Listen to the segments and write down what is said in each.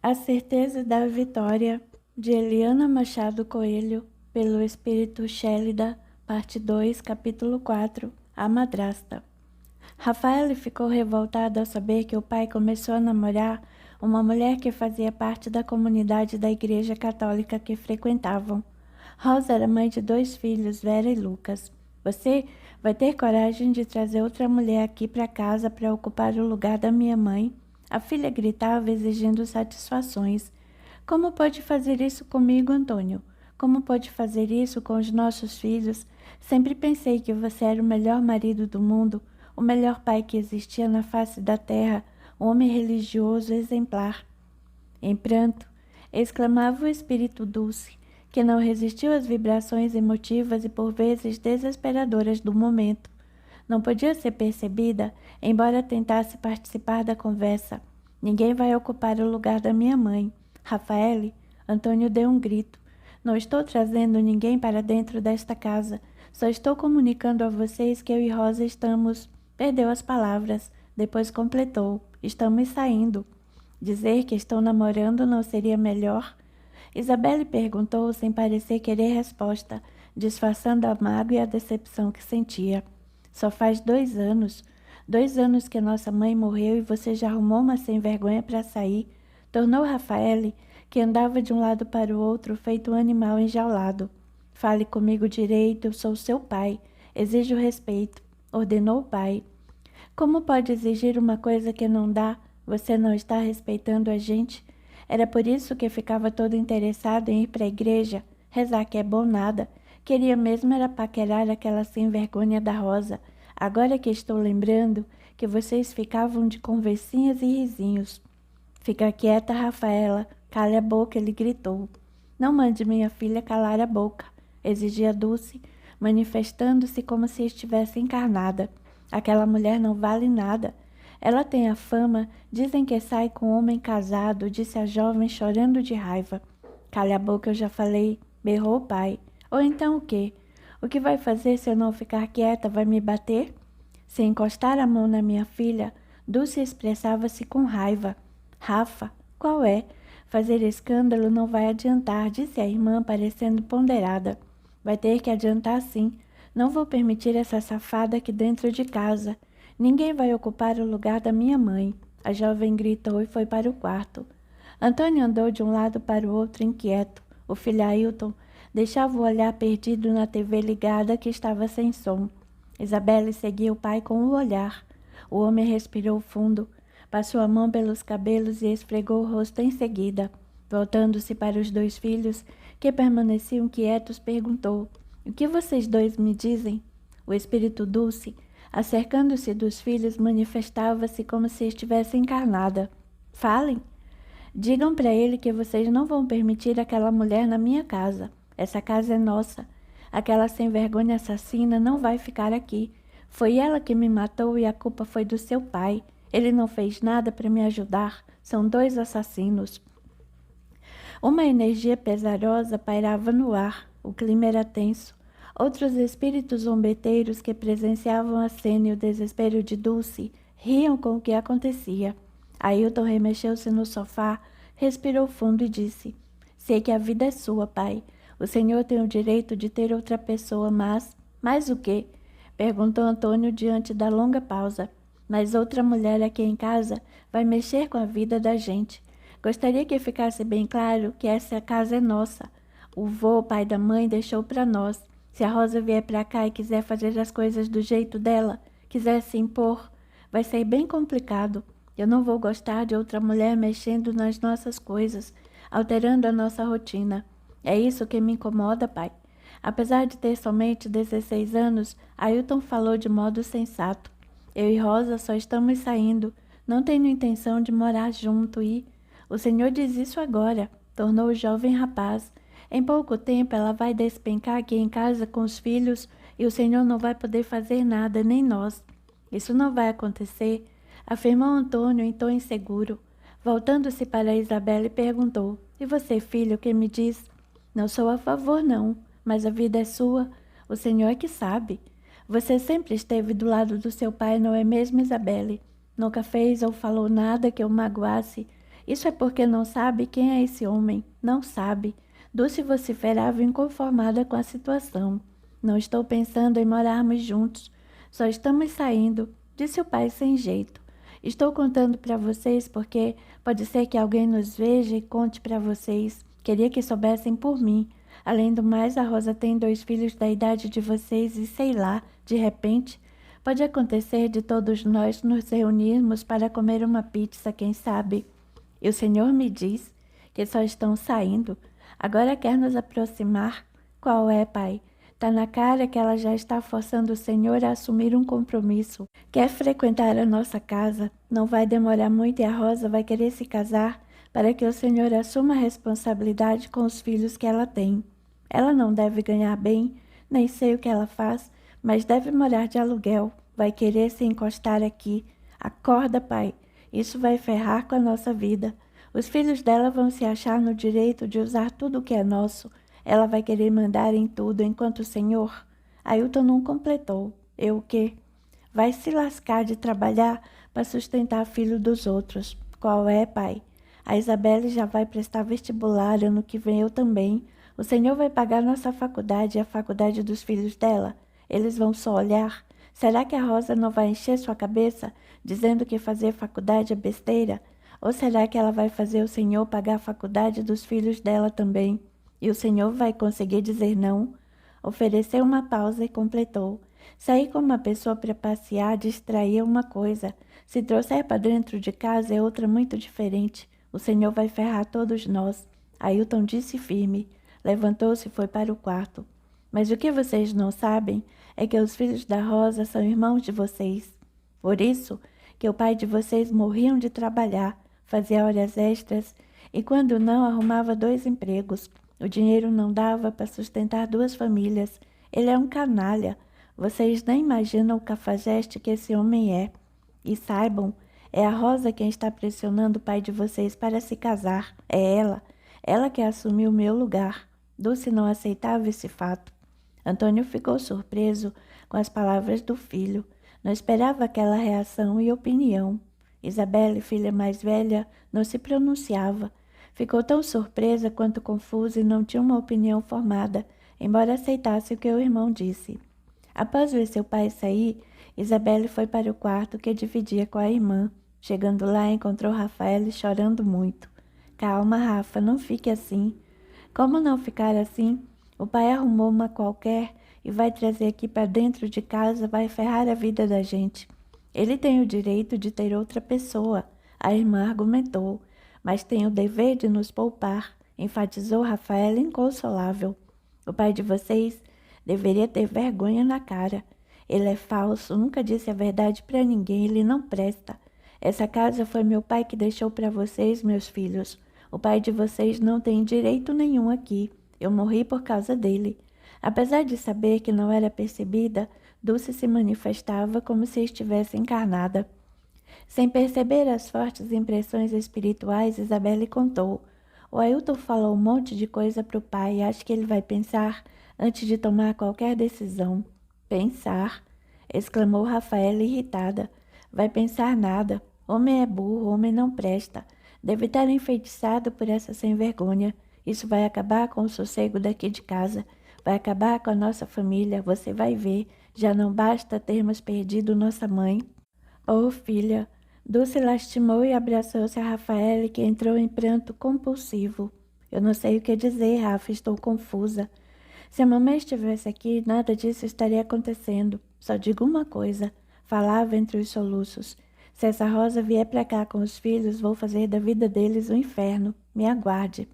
A Certeza da Vitória, de Eliana Machado Coelho, pelo Espírito Chélida, parte 2, capítulo 4, A Madrasta. Rafael ficou revoltado ao saber que o pai começou a namorar uma mulher que fazia parte da comunidade da igreja católica que frequentavam. Rosa era mãe de 2 filhos, Vera e Lucas. Você vai ter coragem de trazer outra mulher aqui para casa para ocupar o lugar da minha mãe? A filha gritava, exigindo satisfações. Como pode fazer isso comigo, Antônio? Como pode fazer isso com os nossos filhos? Sempre pensei que você era o melhor marido do mundo, o melhor pai que existia na face da terra, um homem religioso exemplar. Em pranto, exclamava o espírito Dulce, que não resistiu às vibrações emotivas e por vezes desesperadoras do momento. Não podia ser percebida, embora tentasse participar da conversa. Ninguém vai ocupar o lugar da minha mãe. Rafaele, Antônio deu um grito. Não estou trazendo ninguém para dentro desta casa. Só estou comunicando a vocês que eu e Rosa estamos... Perdeu as palavras. Depois completou. Estamos saindo. Dizer que estou namorando não seria melhor? Isabelle perguntou sem parecer querer resposta, disfarçando a mágoa e a decepção que sentia. Só faz 2 anos. 2 anos que nossa mãe morreu e você já arrumou uma sem-vergonha para sair. Tornou Rafaele, que andava de um lado para o outro, feito um animal enjaulado. Fale comigo direito, eu sou seu pai. Exijo respeito, ordenou o pai. Como pode exigir uma coisa que não dá? Você não está respeitando a gente? Era por isso que ficava todo interessado em ir para a igreja, rezar que é bom nada. Queria mesmo era paquerar aquela sem-vergonha da Rosa. Agora que estou lembrando que vocês ficavam de conversinhas e risinhos. Fica quieta, Rafaela. Cale a boca, ele gritou. Não mande minha filha calar a boca, exigia Dulce, manifestando-se como se estivesse encarnada. Aquela mulher não vale nada. Ela tem a fama, dizem que sai com um homem casado, disse a jovem chorando de raiva. Cale a boca, eu já falei, berrou o pai. Ou então o quê? O que vai fazer se eu não ficar quieta? Vai me bater? Se encostar a mão na minha filha, Dulce expressava-se com raiva. Rafa, qual é? Fazer escândalo não vai adiantar, disse a irmã, parecendo ponderada. Vai ter que adiantar sim. Não vou permitir essa safada aqui dentro de casa. Ninguém vai ocupar o lugar da minha mãe. A jovem gritou e foi para o quarto. Antônio andou de um lado para o outro inquieto. O filho Ailton deixava o olhar perdido na TV ligada que estava sem som. Isabelle seguia o pai com o olhar. O homem respirou fundo, passou a mão pelos cabelos e esfregou o rosto em seguida. Voltando-se para os 2 filhos, que permaneciam quietos, perguntou: O que vocês 2 me dizem? O espírito Dulce, acercando-se dos filhos, manifestava-se como se estivesse encarnada. Falem. Digam para ele que vocês não vão permitir aquela mulher na minha casa. Essa casa é nossa. Aquela sem-vergonha assassina não vai ficar aqui. Foi ela que me matou e a culpa foi do seu pai. Ele não fez nada para me ajudar. São 2 assassinos. Uma energia pesarosa pairava no ar. O clima era tenso. Outros espíritos zombeteiros que presenciavam a cena e o desespero de Dulce riam com o que acontecia. Ailton remexeu-se no sofá, respirou fundo e disse: Sei que a vida é sua, pai. O senhor tem o direito de ter outra pessoa, mas... Mais o quê? Perguntou Antônio diante da longa pausa. Mas outra mulher aqui em casa vai mexer com a vida da gente. Gostaria que ficasse bem claro que essa casa é nossa. O vô, pai da mãe, deixou para nós. Se a Rosa vier para cá e quiser fazer as coisas do jeito dela, quiser se impor, vai ser bem complicado. Eu não vou gostar de outra mulher mexendo nas nossas coisas, alterando a nossa rotina. É isso que me incomoda, pai. Apesar de ter somente 16 anos, Ailton falou de modo sensato. Eu e Rosa só estamos saindo. Não tenho intenção de morar junto e... O senhor diz isso agora, tornou o jovem rapaz. Em pouco tempo ela vai despencar aqui em casa com os filhos e o senhor não vai poder fazer nada, nem nós. Isso não vai acontecer, afirmou Antônio em tom inseguro. Voltando-se para Isabelle, perguntou: E você, filho, o que me diz? Não sou a favor, não, mas a vida é sua. O senhor é que sabe. Você sempre esteve do lado do seu pai, não é mesmo, Isabelle? Nunca fez ou falou nada que o magoasse. Isso é porque não sabe quem é esse homem. Não sabe. Dulce vociferava inconformada com a situação. Não estou pensando em morarmos juntos. Só estamos saindo, disse o pai sem jeito. Estou contando para vocês porque pode ser que alguém nos veja e conte para vocês. Queria que soubessem por mim. Além do mais, a Rosa tem 2 filhos da idade de vocês e sei lá, de repente, pode acontecer de todos nós nos reunirmos para comer uma pizza, quem sabe? E o Senhor me diz que só estão saindo. Agora quer nos aproximar? Qual é, pai? Tá na cara que ela já está forçando o Senhor a assumir um compromisso. Quer frequentar a nossa casa? Não vai demorar muito e a Rosa vai querer se casar para que o Senhor assuma a responsabilidade com os filhos que ela tem. Ela não deve ganhar bem, nem sei o que ela faz, mas deve morar de aluguel. Vai querer se encostar aqui. Acorda, pai. Isso vai ferrar com a nossa vida. Os filhos dela vão se achar no direito de usar tudo o que é nosso. Ela vai querer mandar em tudo, enquanto o senhor... Ailton não completou. Eu o quê? Vai se lascar de trabalhar para sustentar filho dos outros. Qual é, pai? A Isabelle já vai prestar vestibular, ano que vem eu também. O senhor vai pagar nossa faculdade e a faculdade dos filhos dela? Eles vão só olhar? Será que a Rosa não vai encher sua cabeça dizendo que fazer faculdade é besteira? Ou será que ela vai fazer o senhor pagar a faculdade dos filhos dela também? E o senhor vai conseguir dizer não? Ofereceu uma pausa e completou. Sair com uma pessoa para passear, distrair é uma coisa. Se trouxer para dentro de casa é outra muito diferente. O senhor vai ferrar todos nós. Ailton disse firme. Levantou-se e foi para o quarto. Mas o que vocês não sabem é que os filhos da Rosa são irmãos de vocês. Por isso que o pai de vocês morriam de trabalhar, fazia horas extras e quando não arrumava 2 empregos. O dinheiro não dava para sustentar 2 famílias. Ele é um canalha. Vocês nem imaginam o cafajeste que esse homem é. E saibam, é a Rosa quem está pressionando o pai de vocês para se casar. É ela que assumiu o meu lugar. Dulce não aceitava esse fato. Antônio ficou surpreso com as palavras do filho. Não esperava aquela reação e opinião. Isabelle, filha mais velha, não se pronunciava. Ficou tão surpresa quanto confusa e não tinha uma opinião formada, embora aceitasse o que o irmão disse. Após ver seu pai sair, Isabelle foi para o quarto que dividia com a irmã. Chegando lá, encontrou Rafael chorando muito. Calma, Rafa, não fique assim. Como não ficar assim? O pai arrumou uma qualquer e vai trazer aqui para dentro de casa, vai ferrar a vida da gente. Ele tem o direito de ter outra pessoa, a irmã argumentou, mas tem o dever de nos poupar, enfatizou Rafael inconsolável. O pai de vocês deveria ter vergonha na cara. Ele é falso, nunca disse a verdade para ninguém, ele não presta. Essa casa foi meu pai que deixou para vocês, meus filhos. O pai de vocês não tem direito nenhum aqui. Eu morri por causa dele. Apesar de saber que não era percebida, Dulce se manifestava como se estivesse encarnada. Sem perceber as fortes impressões espirituais, Isabelle contou. O Ailton falou um monte de coisa para o pai. Acho que ele vai pensar antes de tomar qualquer decisão. Pensar? Exclamou Rafaela irritada. Vai pensar nada. Homem é burro, homem não presta. Deve estar enfeitiçado por essa sem-vergonha. Isso vai acabar com o sossego daqui de casa. Vai acabar com a nossa família. Você vai ver. Já não basta termos perdido nossa mãe. Oh, filha. Dulce lastimou e abraçou-se a Rafaela, que entrou em pranto compulsivo. Eu não sei o que dizer, Rafa. Estou confusa. Se a mamãe estivesse aqui, nada disso estaria acontecendo. Só digo uma coisa. Falava entre os soluços. Se essa Rosa vier para cá com os filhos, vou fazer da vida deles um inferno. Me aguarde.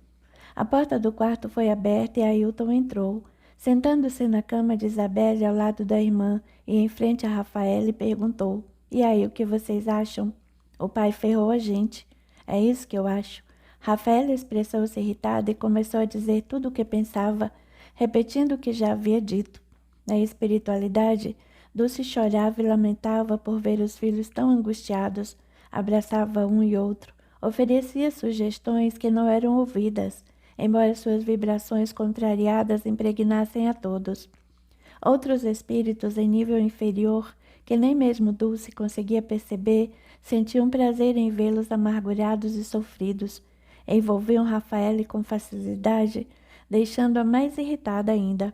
A porta do quarto foi aberta e Ailton entrou. Sentando-se na cama de Isabelle ao lado da irmã e em frente a Rafaela, perguntou. E aí, o que vocês acham? O pai ferrou a gente. É isso que eu acho. Rafaela expressou-se irritada e começou a dizer tudo o que pensava, repetindo o que já havia dito. Na espiritualidade, Dulce chorava e lamentava por ver os filhos tão angustiados, abraçava um e outro, oferecia sugestões que não eram ouvidas, embora suas vibrações contrariadas impregnassem a todos. Outros espíritos em nível inferior, que nem mesmo Dulce conseguia perceber, Sentia um prazer em vê-los amargurados e sofridos. Envolviam Rafaele com facilidade, deixando-a mais irritada ainda.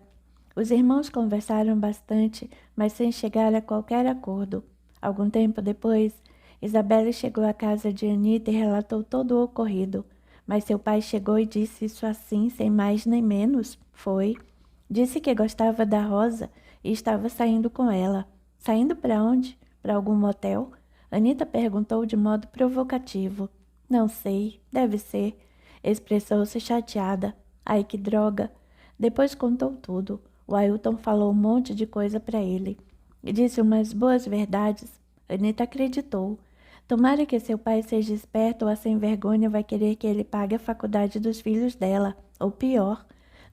Os irmãos conversaram bastante, mas sem chegar a qualquer acordo. Algum tempo depois, Isabelle chegou à casa de Anita e relatou todo o ocorrido. Mas seu pai chegou e disse isso assim, sem mais nem menos. Foi. Disse que gostava da Rosa e estava saindo com ela. Saindo para onde? Para algum motel? Anita perguntou de modo provocativo. Não sei, deve ser. Expressou-se chateada. Ai, que droga. Depois contou tudo. O Ailton falou um monte de coisa para ele. E disse umas boas verdades. Anita acreditou. Tomara que seu pai seja esperto ou a sem vergonha vai querer que ele pague a faculdade dos filhos dela. Ou pior,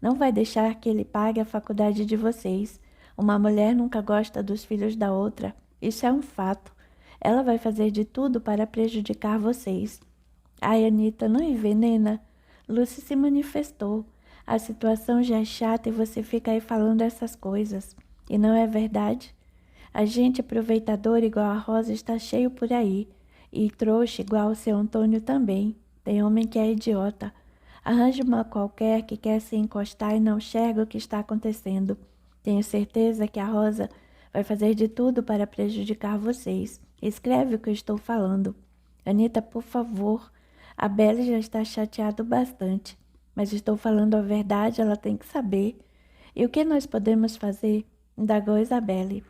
não vai deixar que ele pague a faculdade de vocês. Uma mulher nunca gosta dos filhos da outra. Isso é um fato. Ela vai fazer de tudo para prejudicar vocês. Ai, Anita, não envenena. Lucy se manifestou. A situação já é chata e você fica aí falando essas coisas. E não é verdade? A gente aproveitadora igual a Rosa está cheio por aí. E trouxa igual o seu Antônio também. Tem homem que é idiota. Arranja uma qualquer que quer se encostar e não enxerga o que está acontecendo. Tenho certeza que a Rosa vai fazer de tudo para prejudicar vocês. Escreve o que eu estou falando. Anita, por favor. A Belle já está chateada bastante. Mas estou falando a verdade, ela tem que saber. E o que nós podemos fazer? Indagou Isabelle.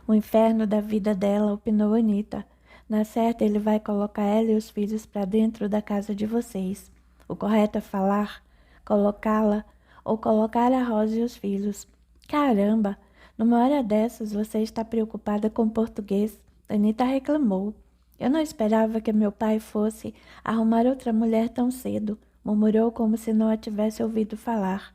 O inferno da vida dela, opinou Anita. Na certa, ele vai colocar ela e os filhos para dentro da casa de vocês. O correto é falar, colocá-la ou colocar a Rosa e os filhos. Caramba, numa hora dessas você está preocupada com português. Anita reclamou. Eu não esperava que meu pai fosse arrumar outra mulher tão cedo, murmurou como se não a tivesse ouvido falar.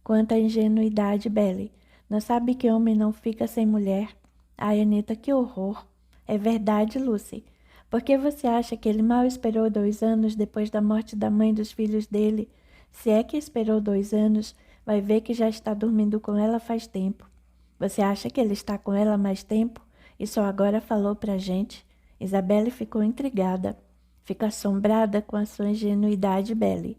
Quanta ingenuidade, Belle. Não sabe que homem não fica sem mulher? Ai, Anita, que horror. É verdade, Lucy. Por que você acha que ele mal esperou 2 anos depois da morte da mãe dos filhos dele? Se é que esperou 2 anos, vai ver que já está dormindo com ela faz tempo. Você acha que ele está com ela há mais tempo e só agora falou pra gente? Isabelle ficou intrigada. Fica assombrada com a sua ingenuidade, Belle.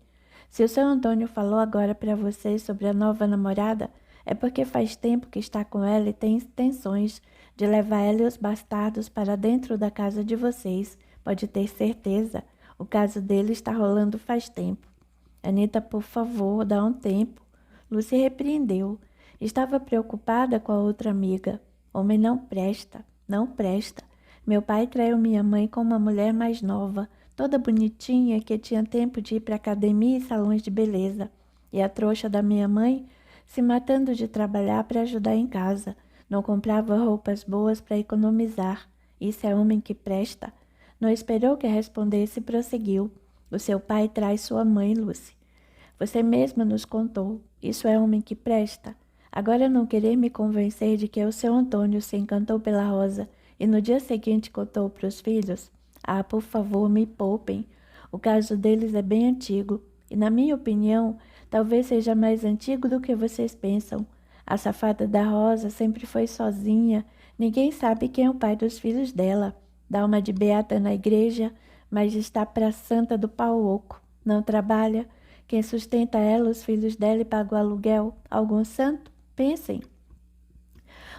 Se o seu Antônio falou agora para você sobre a nova namorada, é porque faz tempo que está com ela e tem intenções de levar ela e os bastardos para dentro da casa de vocês. Pode ter certeza. O caso dele está rolando faz tempo. Anita, por favor, dá um tempo. Lucy repreendeu. Estava preocupada com a outra amiga. Homem não presta, não presta. Meu pai traiu minha mãe com uma mulher mais nova, toda bonitinha, que tinha tempo de ir para academia e salões de beleza. E a trouxa da minha mãe se matando de trabalhar para ajudar em casa. Não comprava roupas boas para economizar. Isso é homem que presta? Não esperou que respondesse e prosseguiu. O seu pai trai sua mãe, Lucy. Você mesma nos contou. Isso é homem que presta? Agora não querer me convencer de que o seu Antônio se encantou pela Rosa e no dia seguinte contou para os filhos? Ah, por favor, me poupem. O caso deles é bem antigo e, na minha opinião, talvez seja mais antigo do que vocês pensam. A safada da Rosa sempre foi sozinha. Ninguém sabe quem é o pai dos filhos dela. Dá uma de beata na igreja, mas está pra santa do pau oco. Não trabalha. Quem sustenta ela, os filhos dela e paga o aluguel? Algum santo? Pensem.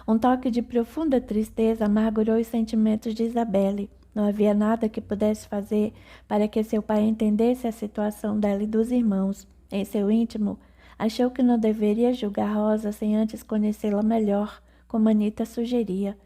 Um toque de profunda tristeza amargurou os sentimentos de Isabelle. Não havia nada que pudesse fazer para que seu pai entendesse a situação dela e dos irmãos. Em seu íntimo, achou que não deveria julgar Rosa sem antes conhecê-la melhor, como Anita sugeria.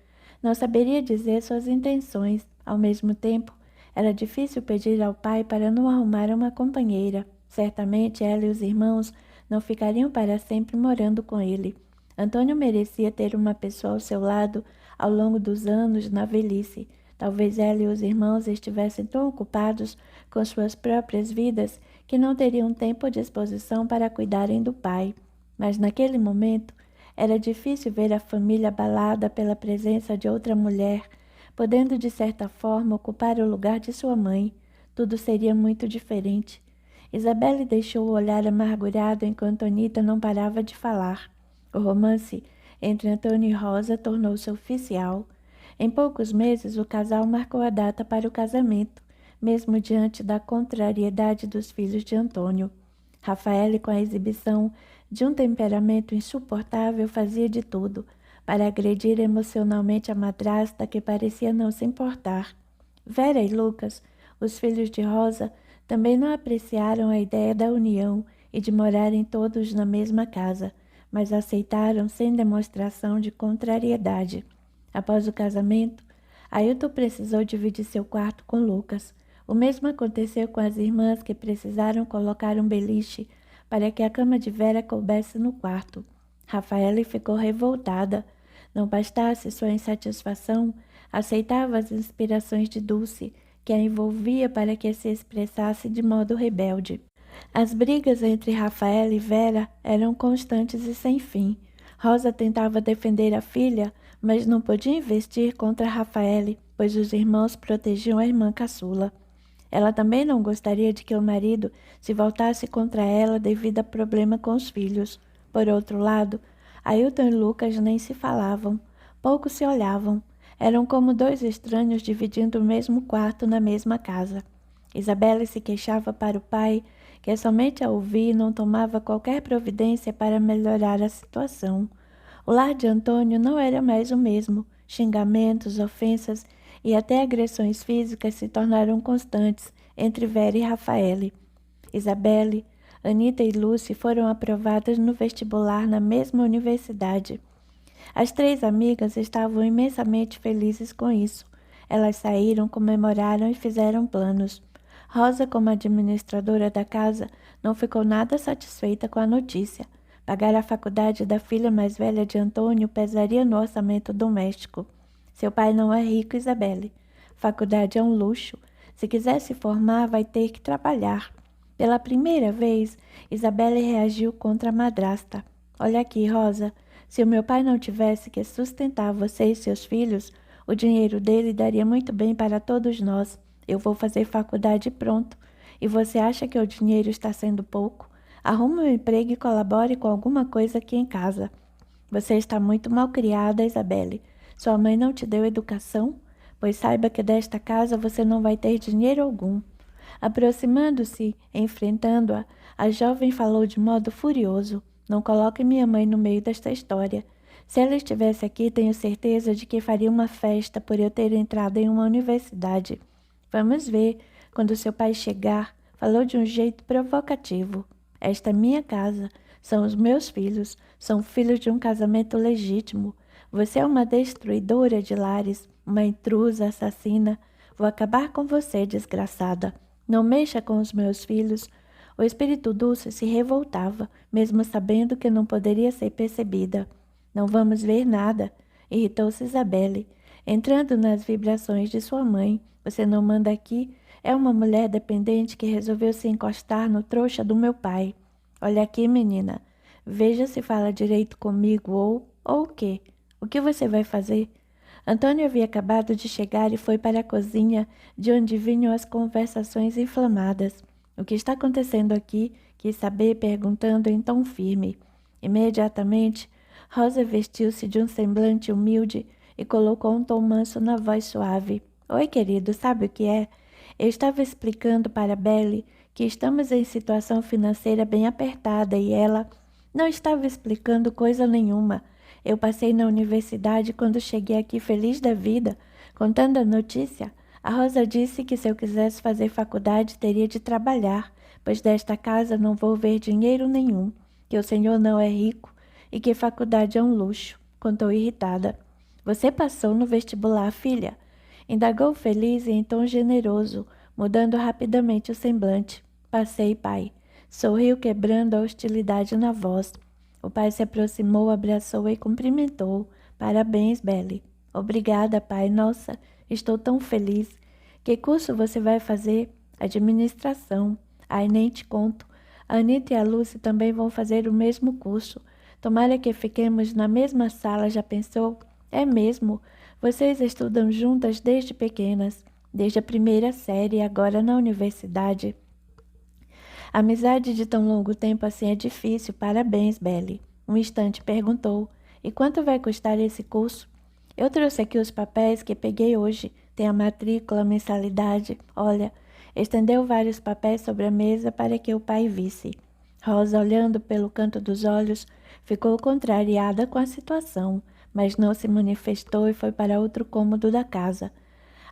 Não saberia dizer suas intenções. Ao mesmo tempo, era difícil pedir ao pai para não arrumar uma companheira. Certamente ela e os irmãos não ficariam para sempre morando com ele. Antônio merecia ter uma pessoa ao seu lado ao longo dos anos na velhice. Talvez ela e os irmãos estivessem tão ocupados com suas próprias vidas que não teriam tempo ou disposição para cuidarem do pai. Mas naquele momento era difícil ver a família abalada pela presença de outra mulher, podendo de certa forma ocupar o lugar de sua mãe. Tudo seria muito diferente. Isabelle deixou o olhar amargurado enquanto Anita não parava de falar. O romance entre Antônio e Rosa tornou-se oficial. Em poucos meses, o casal marcou a data para o casamento, mesmo diante da contrariedade dos filhos de Antônio. Rafael, com a exibição de um temperamento insuportável, fazia de tudo para agredir emocionalmente a madrasta, que parecia não se importar. Vera e Lucas, os filhos de Rosa, também não apreciaram a ideia da união e de morarem todos na mesma casa, mas aceitaram sem demonstração de contrariedade. Após o casamento, Ailton precisou dividir seu quarto com Lucas. O mesmo aconteceu com as irmãs, que precisaram colocar um beliche para que a cama de Vera coubesse no quarto. Rafaela ficou revoltada. Não bastasse sua insatisfação, aceitava as inspirações de Dulce, que a envolvia para que se expressasse de modo rebelde. As brigas entre Rafaela e Vera eram constantes e sem fim. Rosa tentava defender a filha, mas não podia investir contra Rafaela, pois os irmãos protegiam a irmã caçula. Ela também não gostaria de que o marido se voltasse contra ela devido a problema com os filhos. Por outro lado, Ailton e Lucas nem se falavam, pouco se olhavam. Eram como dois estranhos dividindo o mesmo quarto na mesma casa. Isabela se queixava para o pai, que somente a ouvia e não tomava qualquer providência para melhorar a situação. O lar de Antônio não era mais o mesmo. Xingamentos, ofensas e até agressões físicas se tornaram constantes entre Vera e Rafaele. Isabelle, Anita e Lucy foram aprovadas no vestibular na mesma universidade. As três amigas estavam imensamente felizes com isso. Elas saíram, comemoraram e fizeram planos. Rosa, como administradora da casa, não ficou nada satisfeita com a notícia. Pagar a faculdade da filha mais velha de Antônio pesaria no orçamento doméstico. Seu pai não é rico, Isabelle. Faculdade é um luxo. Se quiser se formar, vai ter que trabalhar. Pela primeira vez, Isabelle reagiu contra a madrasta. Olha aqui, Rosa. Se o meu pai não tivesse que sustentar você e seus filhos, o dinheiro dele daria muito bem para todos nós. Eu vou fazer faculdade e pronto. E você acha que o dinheiro está sendo pouco? Arrume um emprego e colabore com alguma coisa aqui em casa. Você está muito mal criada, Isabelle. Sua mãe não te deu educação? Pois saiba que desta casa você não vai ter dinheiro algum. Aproximando-se, enfrentando-a, a jovem falou de modo furioso. Não coloque minha mãe no meio desta história. Se ela estivesse aqui, tenho certeza de que faria uma festa por eu ter entrado em uma universidade. Vamos ver, quando seu pai chegar, falou de um jeito provocativo. Esta é minha casa, são os meus filhos, são filhos de um casamento legítimo. Você é uma destruidora de lares, uma intrusa, assassina. Vou acabar com você, desgraçada. Não mexa com os meus filhos. O espírito Dulce se revoltava, mesmo sabendo que não poderia ser percebida. Não vamos ver nada, irritou-se Isabelle, entrando nas vibrações de sua mãe. Você não manda aqui? É uma mulher dependente que resolveu se encostar no trouxa do meu pai. Olha aqui, menina. Veja se fala direito comigo ou o quê? O que você vai fazer? Antônio havia acabado de chegar e foi para a cozinha, de onde vinham as conversações inflamadas. O que está acontecendo aqui? Quis saber, perguntando em tom firme. Imediatamente, Rosa vestiu-se de um semblante humilde e colocou um tom manso na voz suave. Oi, querido, sabe o que é? Eu estava explicando para Belle que estamos em situação financeira bem apertada e ela não estava explicando coisa nenhuma. Eu passei na universidade quando cheguei aqui feliz da vida, contando a notícia. A Rosa disse que se eu quisesse fazer faculdade teria de trabalhar, pois desta casa não vou ver dinheiro nenhum, que o senhor não é rico e que faculdade é um luxo, contou irritada. Você passou no vestibular, filha? Indagou feliz e em tom generoso, mudando rapidamente o semblante. Passei, pai. Sorriu, quebrando a hostilidade na voz. O pai se aproximou, abraçou-a e cumprimentou. Parabéns, Belle. Obrigada, pai. Nossa, estou tão feliz. Que curso você vai fazer? Administração. Ai, nem te conto. A Anita e a Lucy também vão fazer o mesmo curso. Tomara que fiquemos na mesma sala, já pensou? É mesmo. Vocês estudam juntas desde pequenas, desde a primeira série e agora na universidade. Amizade de tão longo tempo assim é difícil. Parabéns, Belle. Um instante perguntou. E quanto vai custar esse curso? Eu trouxe aqui os papéis que peguei hoje. Tem a matrícula, a mensalidade. Olha, estendeu vários papéis sobre a mesa para que o pai visse. Rosa, olhando pelo canto dos olhos, ficou contrariada com a situação, mas não se manifestou e foi para outro cômodo da casa.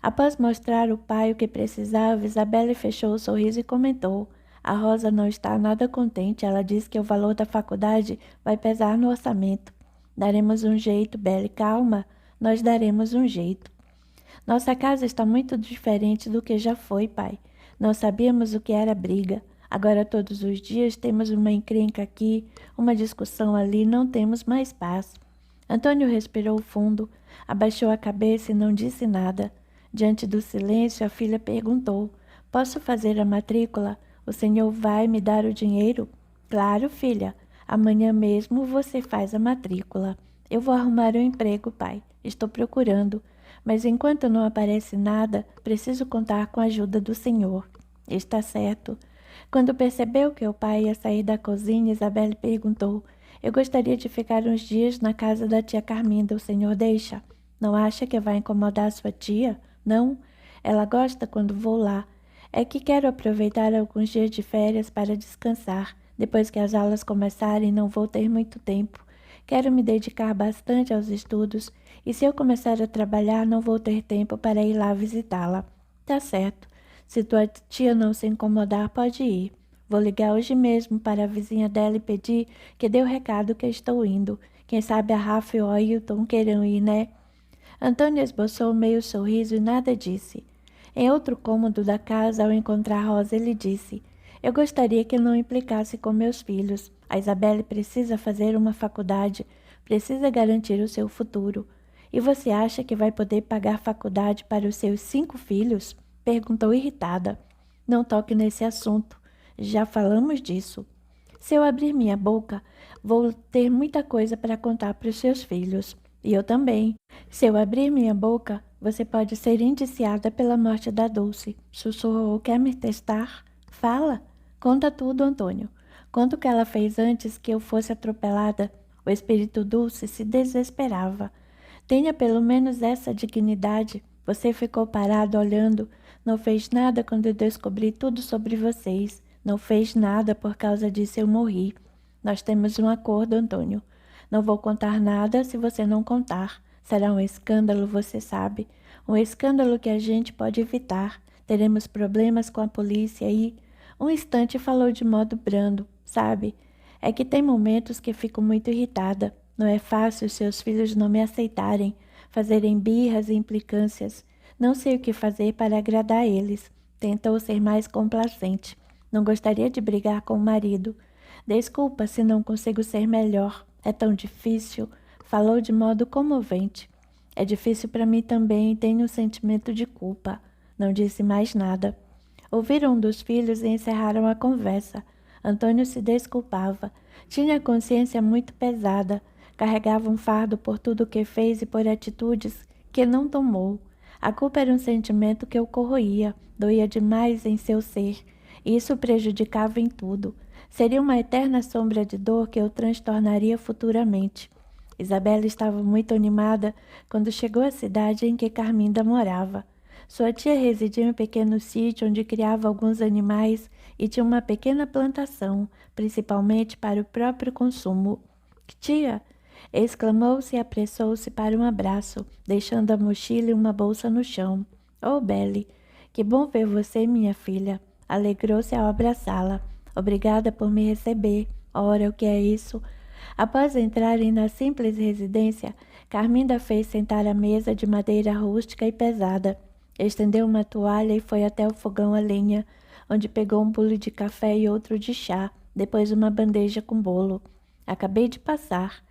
Após mostrar ao pai o que precisava, Isabelle fechou o sorriso e comentou: a Rosa não está nada contente. Ela diz que o valor da faculdade vai pesar no orçamento. Daremos um jeito, Belle, calma, nós daremos um jeito. Nossa casa está muito diferente do que já foi, pai. Não sabíamos o que era briga. Agora todos os dias temos uma encrenca aqui, uma discussão ali, não temos mais paz. Antônio respirou fundo, abaixou a cabeça e não disse nada. Diante do silêncio, a filha perguntou: posso fazer a matrícula? O senhor vai me dar o dinheiro? Claro, filha. Amanhã mesmo você faz a matrícula. Eu vou arrumar um emprego, pai. Estou procurando. Mas enquanto não aparece nada, preciso contar com a ajuda do senhor. Está certo. Quando percebeu que o pai ia sair da cozinha, Isabelle perguntou: eu gostaria de ficar uns dias na casa da tia Carminda. O senhor deixa? Não acha que vai incomodar sua tia? Não? Ela gosta quando vou lá. É que quero aproveitar alguns dias de férias para descansar. Depois que as aulas começarem, não vou ter muito tempo. Quero me dedicar bastante aos estudos e se eu começar a trabalhar, não vou ter tempo para ir lá visitá-la. Tá certo. Se tua tia não se incomodar, pode ir. Vou ligar hoje mesmo para a vizinha dela e pedir que dê o recado que estou indo. Quem sabe a Rafa e o Ailton queiram ir, né? Antônio esboçou meio sorriso e nada disse. Em outro cômodo da casa, ao encontrar Rosa, ele disse: eu gostaria que não implicasse com meus filhos. A Isabelle precisa fazer uma faculdade, precisa garantir o seu futuro. E você acha que vai poder pagar faculdade para os seus 5 filhos? Perguntou irritada. Não toque nesse assunto. Já falamos disso. Se eu abrir minha boca, vou ter muita coisa para contar para os seus filhos. E eu também. Se eu abrir minha boca, você pode ser indiciada pela morte da Dulce. Sussurrou: quer me testar? Fala. Conta tudo, Antônio. Conta o que ela fez antes que eu fosse atropelada. O espírito Dulce se desesperava. Tenha pelo menos essa dignidade. Você ficou parado olhando. Não fez nada quando eu descobri tudo sobre vocês. Não fez nada, por causa disso eu morri. Nós temos um acordo, Antônio. Não vou contar nada se você não contar. Será um escândalo, você sabe. Um escândalo que a gente pode evitar. Teremos problemas com a polícia e... Um instante falou de modo brando, sabe? É que tem momentos que fico muito irritada. Não é fácil seus filhos não me aceitarem, fazerem birras e implicâncias. Não sei o que fazer para agradar eles. Tentou ser mais complacente. Não gostaria de brigar com o marido. Desculpa se não consigo ser melhor. É tão difícil. Falou de modo comovente. É difícil para mim também e tenho um sentimento de culpa. Não disse mais nada. Ouviram um dos filhos e encerraram a conversa. Antônio se desculpava. Tinha a consciência muito pesada. Carregava um fardo por tudo o que fez e por atitudes que não tomou. A culpa era um sentimento que o corroía, doía demais em seu ser. E isso o prejudicava em tudo. Seria uma eterna sombra de dor que o transtornaria futuramente. Isabelle estava muito animada quando chegou à cidade em que Carminda morava. Sua tia residia em um pequeno sítio onde criava alguns animais e tinha uma pequena plantação, principalmente para o próprio consumo. Tia! Exclamou-se e apressou-se para um abraço, deixando a mochila e uma bolsa no chão. Oh, Belle! Que bom ver você, minha filha! Alegrou-se ao abraçá-la. Obrigada por me receber. Ora, o que é isso? Após entrarem na simples residência, Carminda fez sentar à mesa de madeira rústica e pesada. Estendeu uma toalha e foi até o fogão a lenha, onde pegou um bule de café e outro de chá, depois uma bandeja com bolo. Acabei de passar.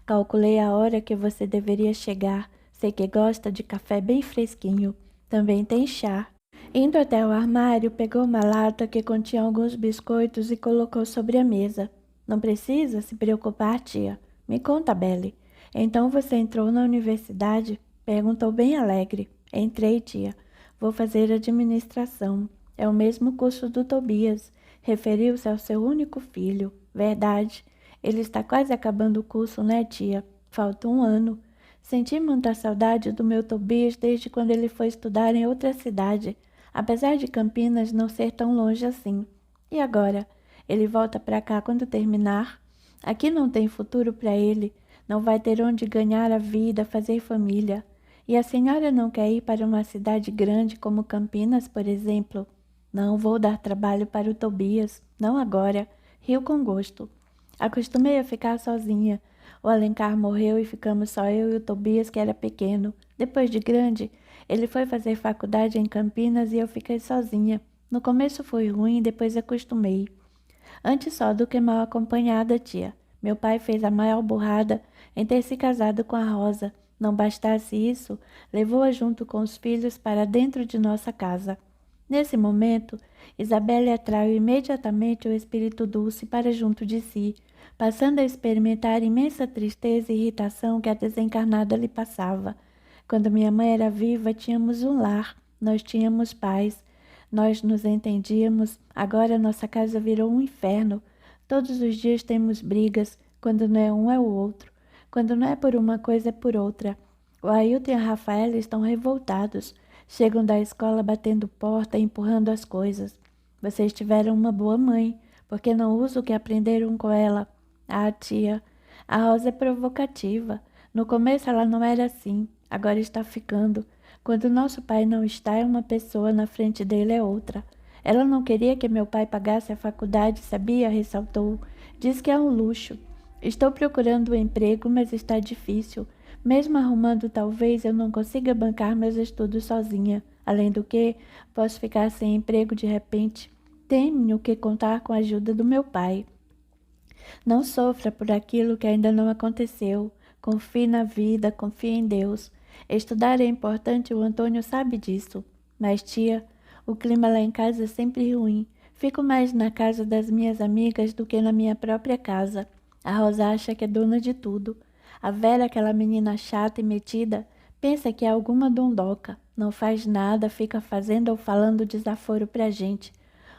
Calculei a hora que você deveria chegar. Sei que gosta de café bem fresquinho. Também tem chá. Indo até o armário, pegou uma lata que continha alguns biscoitos e colocou sobre a mesa. Não precisa se preocupar, tia. Me conta, Belle. Então você entrou na universidade? Perguntou bem alegre. Entrei, tia. Vou fazer administração. É o mesmo curso do Tobias. Referiu-se ao seu único filho. Verdade. Ele está quase acabando o curso, né, tia? Falta um ano. Senti muita saudade do meu Tobias desde quando ele foi estudar em outra cidade, apesar de Campinas não ser tão longe assim. E agora? Ele volta para cá quando terminar? Aqui não tem futuro para ele, não vai ter onde ganhar a vida, fazer família. E a senhora não quer ir para uma cidade grande como Campinas, por exemplo? Não vou dar trabalho para o Tobias, não agora. Riu com gosto. Acostumei a ficar sozinha. O Alencar morreu e ficamos só eu e o Tobias, que era pequeno. Depois de grande, ele foi fazer faculdade em Campinas e eu fiquei sozinha. No começo foi ruim, depois acostumei. Antes só do que mal acompanhada, tia. Meu pai fez a maior burrada em ter se casado com a Rosa. Não bastasse isso, levou-a junto com os filhos para dentro de nossa casa. Nesse momento, Isabelle atraiu imediatamente o espírito Dulce para junto de si, passando a experimentar imensa tristeza e irritação que a desencarnada lhe passava. Quando minha mãe era viva, tínhamos um lar, nós tínhamos paz, nós nos entendíamos. Agora nossa casa virou um inferno. Todos os dias temos brigas, quando não é um é o outro, quando não é por uma coisa é por outra. O Ailton e a Rafaela estão revoltados. Chegam da escola batendo porta e empurrando as coisas. Vocês tiveram uma boa mãe, porque não usa o que aprenderam com ela. Ah, tia, a Rosa é provocativa. No começo ela não era assim, agora está ficando. Quando nosso pai não está, é uma pessoa, na frente dele é outra. Ela não queria que meu pai pagasse a faculdade, sabia? Ressaltou. Diz que é um luxo. Estou procurando um emprego, mas está difícil. Mesmo arrumando, talvez eu não consiga bancar meus estudos sozinha. Além do que, posso ficar sem emprego de repente. Tenho que contar com a ajuda do meu pai. Não sofra por aquilo que ainda não aconteceu. Confie na vida, confie em Deus. Estudar é importante, o Antônio sabe disso. Mas, tia, o clima lá em casa é sempre ruim. Fico mais na casa das minhas amigas do que na minha própria casa. A Rosa acha que é dona de tudo. A Vera, aquela menina chata e metida, pensa que é alguma dondoca. Não faz nada, fica fazendo ou falando desaforo pra gente.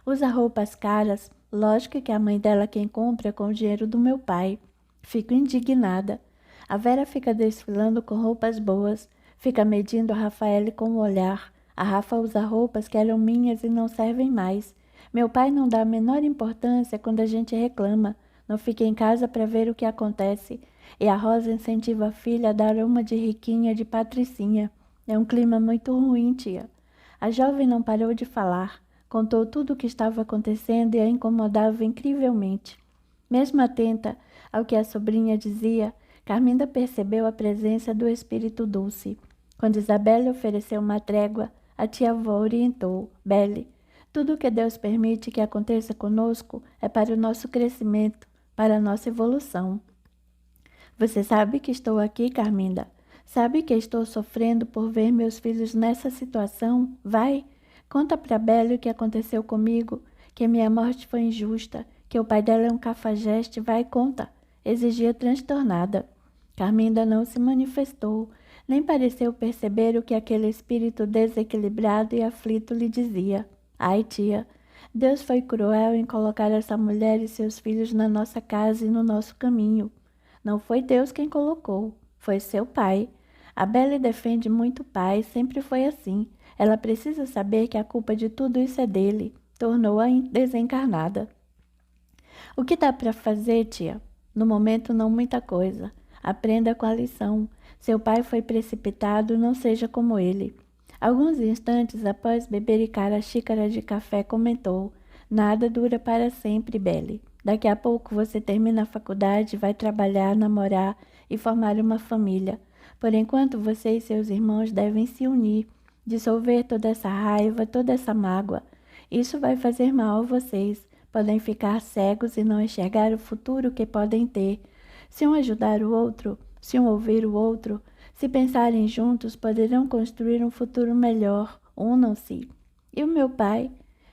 Usa roupas caras, lógico que é a mãe dela quem compra com o dinheiro do meu pai. Fico indignada. A Vera fica desfilando com roupas boas, fica medindo a Rafaele com o olhar. A Rafa usa roupas que eram minhas e não servem mais. Meu pai não dá a menor importância quando a gente reclama. Não fica em casa para ver o que acontece. E a Rosa incentiva a filha a dar uma de riquinha, de patricinha. É um clima muito ruim, tia. A jovem não parou de falar. Contou tudo o que estava acontecendo e a incomodava incrivelmente. Mesmo atenta ao que a sobrinha dizia, Carminda percebeu a presença do espírito Dulce. Quando Isabelle ofereceu uma trégua, a tia-avó orientou: Belle, tudo o que Deus permite que aconteça conosco é para o nosso crescimento, para a nossa evolução. Você sabe que estou aqui, Carminda? Sabe que estou sofrendo por ver meus filhos nessa situação? Vai, conta para Belle o que aconteceu comigo, que minha morte foi injusta, que o pai dela é um cafajeste. Vai, conta, exigia transtornada. Carminda não se manifestou, nem pareceu perceber o que aquele espírito desequilibrado e aflito lhe dizia. Ai, tia, Deus foi cruel em colocar essa mulher e seus filhos na nossa casa e no nosso caminho. Não foi Deus quem colocou, foi seu pai. A Belle defende muito o pai, sempre foi assim. Ela precisa saber que a culpa de tudo isso é dele. Tornou-a desencarnada. O que dá para fazer, tia? No momento, não muita coisa. Aprenda com a lição. Seu pai foi precipitado, não seja como ele. Alguns instantes após bebericar a xícara de café, comentou: Nada dura para sempre, Belle. Daqui a pouco você termina a faculdade, vai trabalhar, namorar e formar uma família. Por enquanto, você e seus irmãos devem se unir, dissolver toda essa raiva, toda essa mágoa. Isso vai fazer mal a vocês. Podem ficar cegos e não enxergar o futuro que podem ter. Se um ajudar o outro, se um ouvir o outro, se pensarem juntos, poderão construir um futuro melhor. Unam-se. E o meu pai?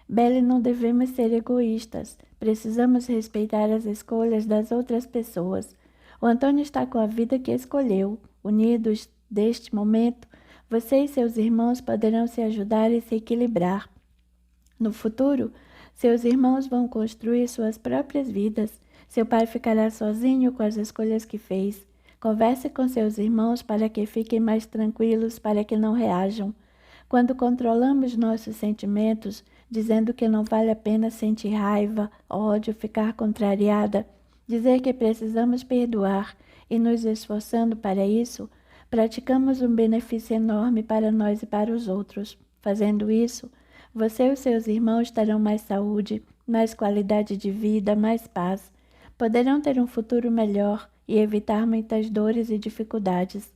Belle, não devemos ser egoístas. Precisamos respeitar as escolhas das outras pessoas. O Antônio está com a vida que escolheu. Unidos deste momento, você e seus irmãos poderão se ajudar e se equilibrar. No futuro, seus irmãos vão construir suas próprias vidas. Seu pai ficará sozinho com as escolhas que fez. Converse com seus irmãos para que fiquem mais tranquilos, para que não reajam. Quando controlamos nossos sentimentos, dizendo que não vale a pena sentir raiva, ódio, ficar contrariada, dizer que precisamos perdoar e nos esforçando para isso, praticamos um benefício enorme para nós e para os outros. Fazendo isso, você e os seus irmãos terão mais saúde, mais qualidade de vida, mais paz. Poderão ter um futuro melhor e evitar muitas dores e dificuldades.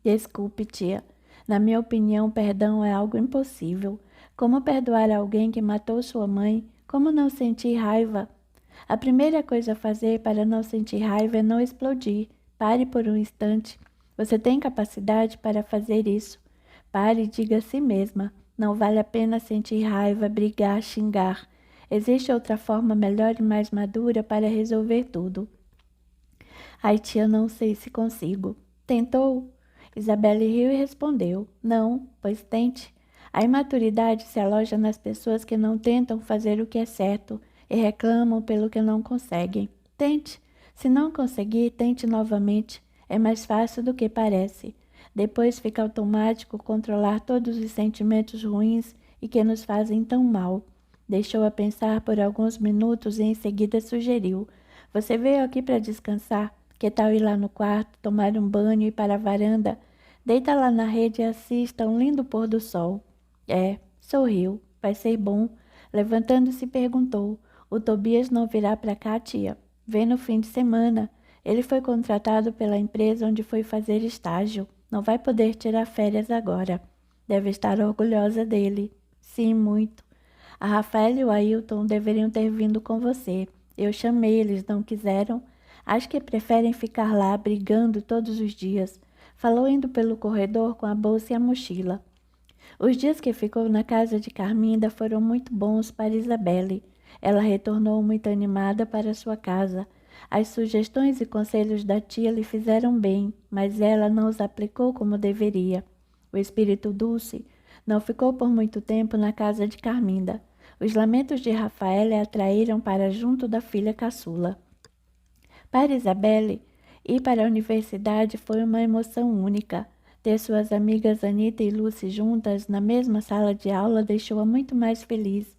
Desculpe, tia. Na minha opinião, perdão é algo impossível. Como perdoar alguém que matou sua mãe? Como não sentir raiva? A primeira coisa a fazer para não sentir raiva é não explodir. Pare por um instante. Você tem capacidade para fazer isso. Pare e diga a si mesma: não vale a pena sentir raiva, brigar, xingar. Existe outra forma melhor e mais madura para resolver tudo. Ai, tia, não sei se consigo. Tentou? Isabelle riu e respondeu: não, pois tente. A imaturidade se aloja nas pessoas que não tentam fazer o que é certo e reclamam pelo que não conseguem. Tente. Se não conseguir, tente novamente. É mais fácil do que parece. Depois fica automático controlar todos os sentimentos ruins e que nos fazem tão mal. Deixou-a pensar por alguns minutos e em seguida sugeriu: você veio aqui para descansar? Que tal ir lá no quarto, tomar um banho e ir para a varanda? Deita lá na rede e assista um lindo pôr do sol. Sorriu. Vai ser bom. Levantando-se, perguntou: o Tobias não virá para cá, tia? Vem no fim de semana. Ele foi contratado pela empresa onde foi fazer estágio. Não vai poder tirar férias agora. Deve estar orgulhosa dele. Sim, muito. A Rafaela e o Ailton deveriam ter vindo com você. Eu chamei, eles não quiseram. Acho que preferem ficar lá brigando todos os dias. Falou indo pelo corredor com a bolsa e a mochila. Os dias que ficou na casa de Carminda foram muito bons para Isabelle. Ela retornou muito animada para sua casa. As sugestões e conselhos da tia lhe fizeram bem, mas ela não os aplicou como deveria. O espírito Dulce não ficou por muito tempo na casa de Carminda. Os lamentos de Rafaela a atraíram para junto da filha caçula. Para Isabelle, ir para a universidade foi uma emoção única. Ter suas amigas Anita e Lucy juntas na mesma sala de aula deixou-a muito mais feliz.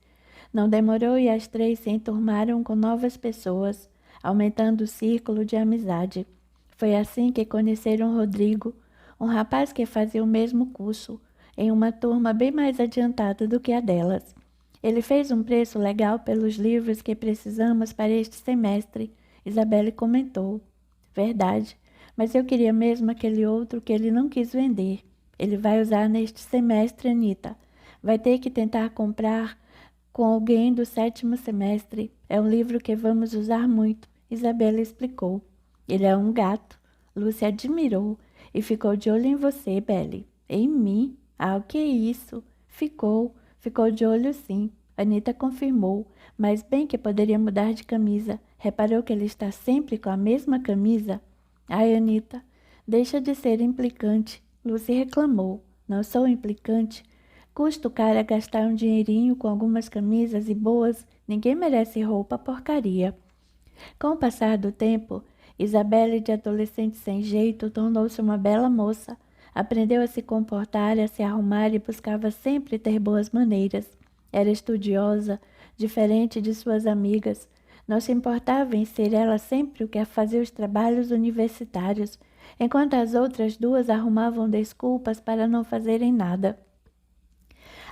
Não demorou e as três se enturmaram com novas pessoas, aumentando o círculo de amizade. Foi assim que conheceram Rodrigo, um rapaz que fazia o mesmo curso, em uma turma bem mais adiantada do que a delas. Ele fez um preço legal pelos livros que precisamos para este semestre, Isabelle comentou. Verdade, mas eu queria mesmo aquele outro que ele não quis vender. Ele vai usar neste semestre, Anita. Vai ter que tentar comprar com alguém do 7º semestre. É um livro que vamos usar muito, Isabelle explicou. Ele é um gato. Lúcia admirou e ficou de olho em você, Belle. Em mim? Ah, o que é isso? Ficou de olho sim. Anita confirmou, mas bem que poderia mudar de camisa. Reparou que ele está sempre com a mesma camisa? Ai, Anita, deixa de ser implicante. Lucy reclamou. Não sou implicante. Custa o cara gastar um dinheirinho com algumas camisas e boas. Ninguém merece roupa porcaria. Com o passar do tempo, Isabelle, de adolescente sem jeito, tornou-se uma bela moça. Aprendeu a se comportar, a se arrumar e buscava sempre ter boas maneiras. Era estudiosa, diferente de suas amigas. Não se importava em ser ela sempre o que a fazer os trabalhos universitários, enquanto as outras duas arrumavam desculpas para não fazerem nada.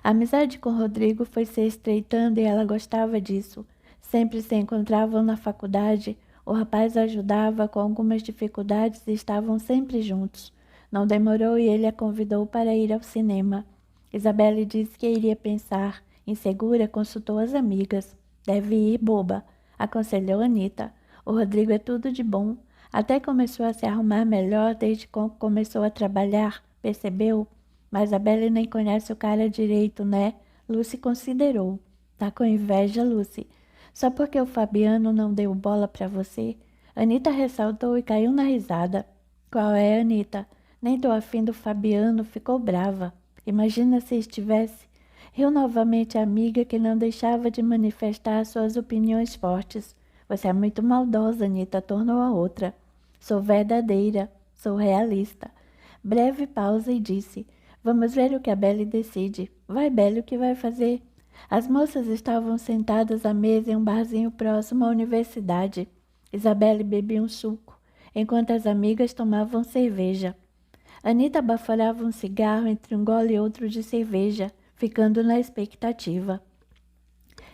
A amizade com Rodrigo foi se estreitando e ela gostava disso. Sempre se encontravam na faculdade, o rapaz ajudava com algumas dificuldades e estavam sempre juntos. Não demorou e ele a convidou para ir ao cinema. Isabelle disse que iria pensar. Insegura, consultou as amigas. Deve ir, boba, aconselhou Anita. O Rodrigo é tudo de bom. Até começou a se arrumar melhor desde que começou a trabalhar, percebeu? Mas a Belle nem conhece o cara direito, né? Lucy considerou. Tá com inveja, Lucy? Só porque o Fabiano não deu bola pra você? Anita ressaltou e caiu na risada. Qual é, Anita? Nem tô afim do Fabiano, ficou brava. Imagina se estivesse. Riu novamente a amiga que não deixava de manifestar suas opiniões fortes. Você é muito maldosa, Anita, tornou a outra. Sou verdadeira. Sou realista. Breve pausa e disse: Vamos ver o que a Belle decide. Vai, Belle, o que vai fazer? As moças estavam sentadas à mesa em um barzinho próximo à universidade. Isabelle bebia um suco, enquanto as amigas tomavam cerveja. Anita baforava um cigarro entre um gole e outro de cerveja, ficando na expectativa.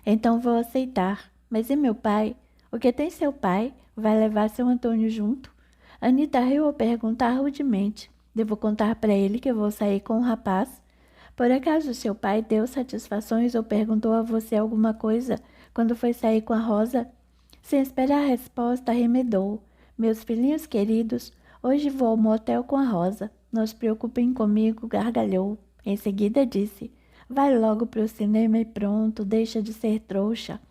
Então vou aceitar. Mas e meu pai? O que tem seu pai? Vai levar seu Antônio junto? Anita riu ao perguntar rudemente. Devo contar para ele que vou sair com o rapaz? Por acaso seu pai deu satisfações ou perguntou a você alguma coisa quando foi sair com a Rosa? Sem esperar a resposta, arremedou. Meus filhinhos queridos, hoje vou ao motel com a Rosa. Não se preocupem comigo, gargalhou. Em seguida disse: Vai logo para o cinema e pronto, deixa de ser trouxa.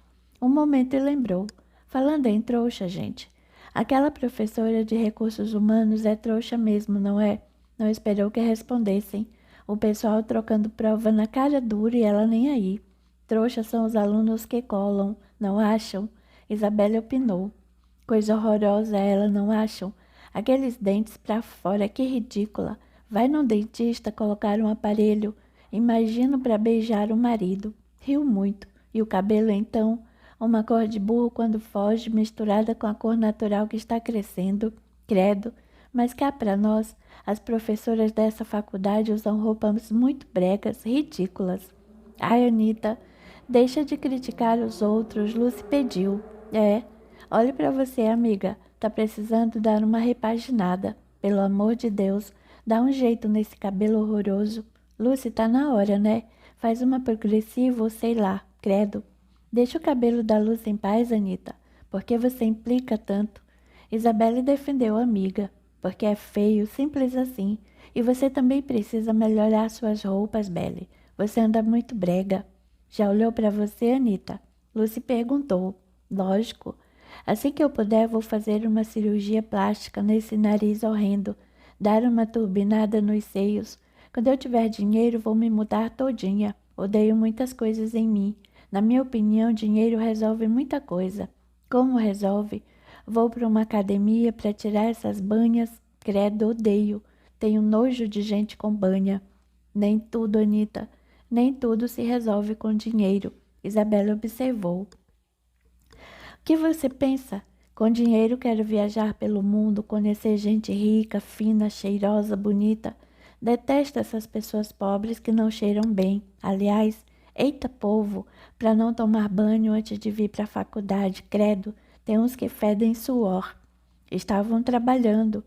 Um momento e lembrou. Falando em trouxa, gente, aquela professora de recursos humanos é trouxa mesmo, não é? Não esperou que respondessem. O pessoal trocando prova na cara dura e ela nem aí. Trouxas são os alunos que colam, não acham? Isabelle opinou. Coisa horrorosa, ela não acham? Aqueles dentes para fora, que ridícula. Vai no dentista colocar um aparelho. Imagino para beijar o marido. Riu muito. E o cabelo então? Uma cor de burro quando foge, misturada com a cor natural que está crescendo. Credo. Mas cá para nós, as professoras dessa faculdade usam roupas muito bregas, ridículas. Ai, Anita, deixa de criticar os outros, Lucy pediu. Olhe para você, amiga. Tá precisando dar uma repaginada. Pelo amor de Deus, dá um jeito nesse cabelo horroroso. Lucy, tá na hora, né? Faz uma progressiva ou sei lá, credo. Deixa o cabelo da Lucy em paz, Anita. Por que você implica tanto? Isabelle defendeu a amiga. Porque é feio, simples assim. E você também precisa melhorar suas roupas, Belle. Você anda muito brega. Já olhou para você, Anita? Lucy perguntou. Lógico. Assim que eu puder, vou fazer uma cirurgia plástica nesse nariz horrendo, dar uma turbinada nos seios. Quando eu tiver dinheiro, vou me mudar todinha. Odeio muitas coisas em mim. Na minha opinião, dinheiro resolve muita coisa. Como resolve? Vou para uma academia para tirar essas banhas. Credo, odeio. Tenho nojo de gente com banha. Nem tudo, Anita. Nem tudo se resolve com dinheiro. Isabelle observou. O que você pensa? Com dinheiro quero viajar pelo mundo, conhecer gente rica, fina, cheirosa, bonita. Detesto essas pessoas pobres que não cheiram bem. Aliás, eita povo, para não tomar banho antes de vir para a faculdade, credo, tem uns que fedem suor. Estavam trabalhando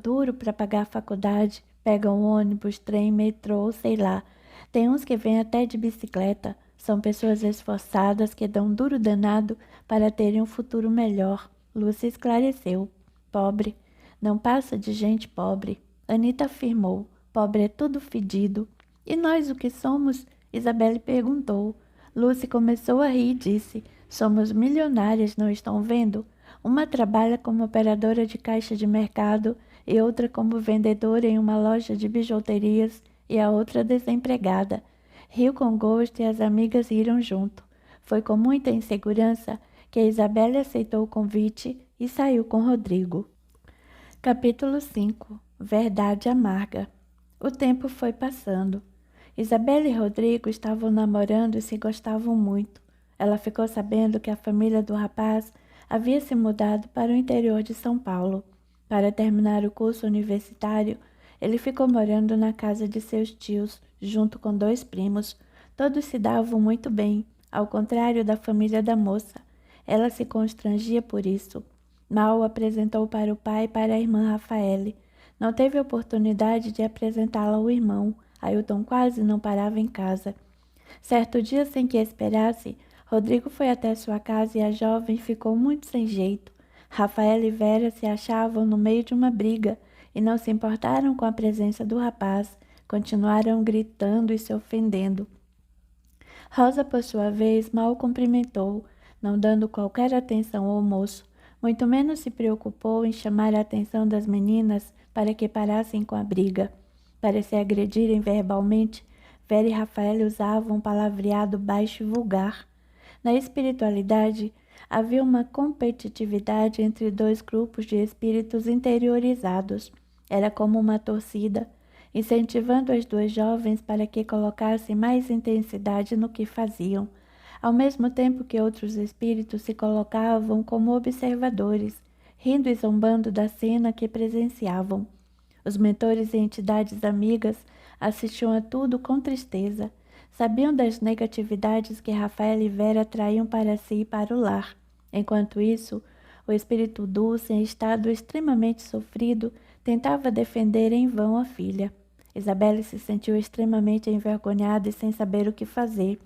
duro para pagar a faculdade, pegam ônibus, trem, metrô, sei lá. Tem uns que vêm até de bicicleta. São pessoas esforçadas que dão duro danado para terem um futuro melhor. Lúcia esclareceu. Pobre. Não passa de gente pobre. Anita afirmou. Pobre é tudo fedido. E nós o que somos? Isabelle perguntou. Lúcia começou a rir e disse. Somos milionárias, não estão vendo? Uma trabalha como operadora de caixa de mercado e outra como vendedora em uma loja de bijuterias e a outra desempregada. Riu com gosto e as amigas riram junto. Foi com muita insegurança que Isabelle aceitou o convite e saiu com Rodrigo. Capítulo 5. Verdade amarga. O tempo foi passando. Isabelle e Rodrigo estavam namorando e se gostavam muito. Ela ficou sabendo que a família do rapaz havia se mudado para o interior de São Paulo. Para terminar o curso universitário, ele ficou morando na casa de seus tios, junto com 2 primos. Todos se davam muito bem, ao contrário da família da moça. Ela se constrangia por isso. Mal o apresentou para o pai e para a irmã Rafaele. Não teve oportunidade de apresentá-la ao irmão. Ailton quase não parava em casa. Certo dia, sem que esperasse, Rodrigo foi até sua casa e a jovem ficou muito sem jeito. Rafaela e Vera se achavam no meio de uma briga e não se importaram com a presença do rapaz. Continuaram gritando e se ofendendo. Rosa, por sua vez, mal o cumprimentou, não dando qualquer atenção ao moço. Muito menos se preocupou em chamar a atenção das meninas para que parassem com a briga. Para se agredirem verbalmente, Vera e Rafaela usavam um palavreado baixo e vulgar. Na espiritualidade, Havia uma competitividade entre dois grupos de espíritos interiorizados. Era como uma torcida, incentivando as duas jovens para que colocassem mais intensidade no que faziam, ao mesmo tempo que outros espíritos se colocavam como observadores, rindo e zombando da cena que presenciavam. Os mentores e entidades amigas assistiam a tudo com tristeza. Sabiam das negatividades que Rafael e Vera traíam para si e para o lar. Enquanto isso, o espírito Dulce, em estado extremamente sofrido, tentava defender em vão a filha. Isabelle se sentiu extremamente envergonhada e sem saber o que fazer.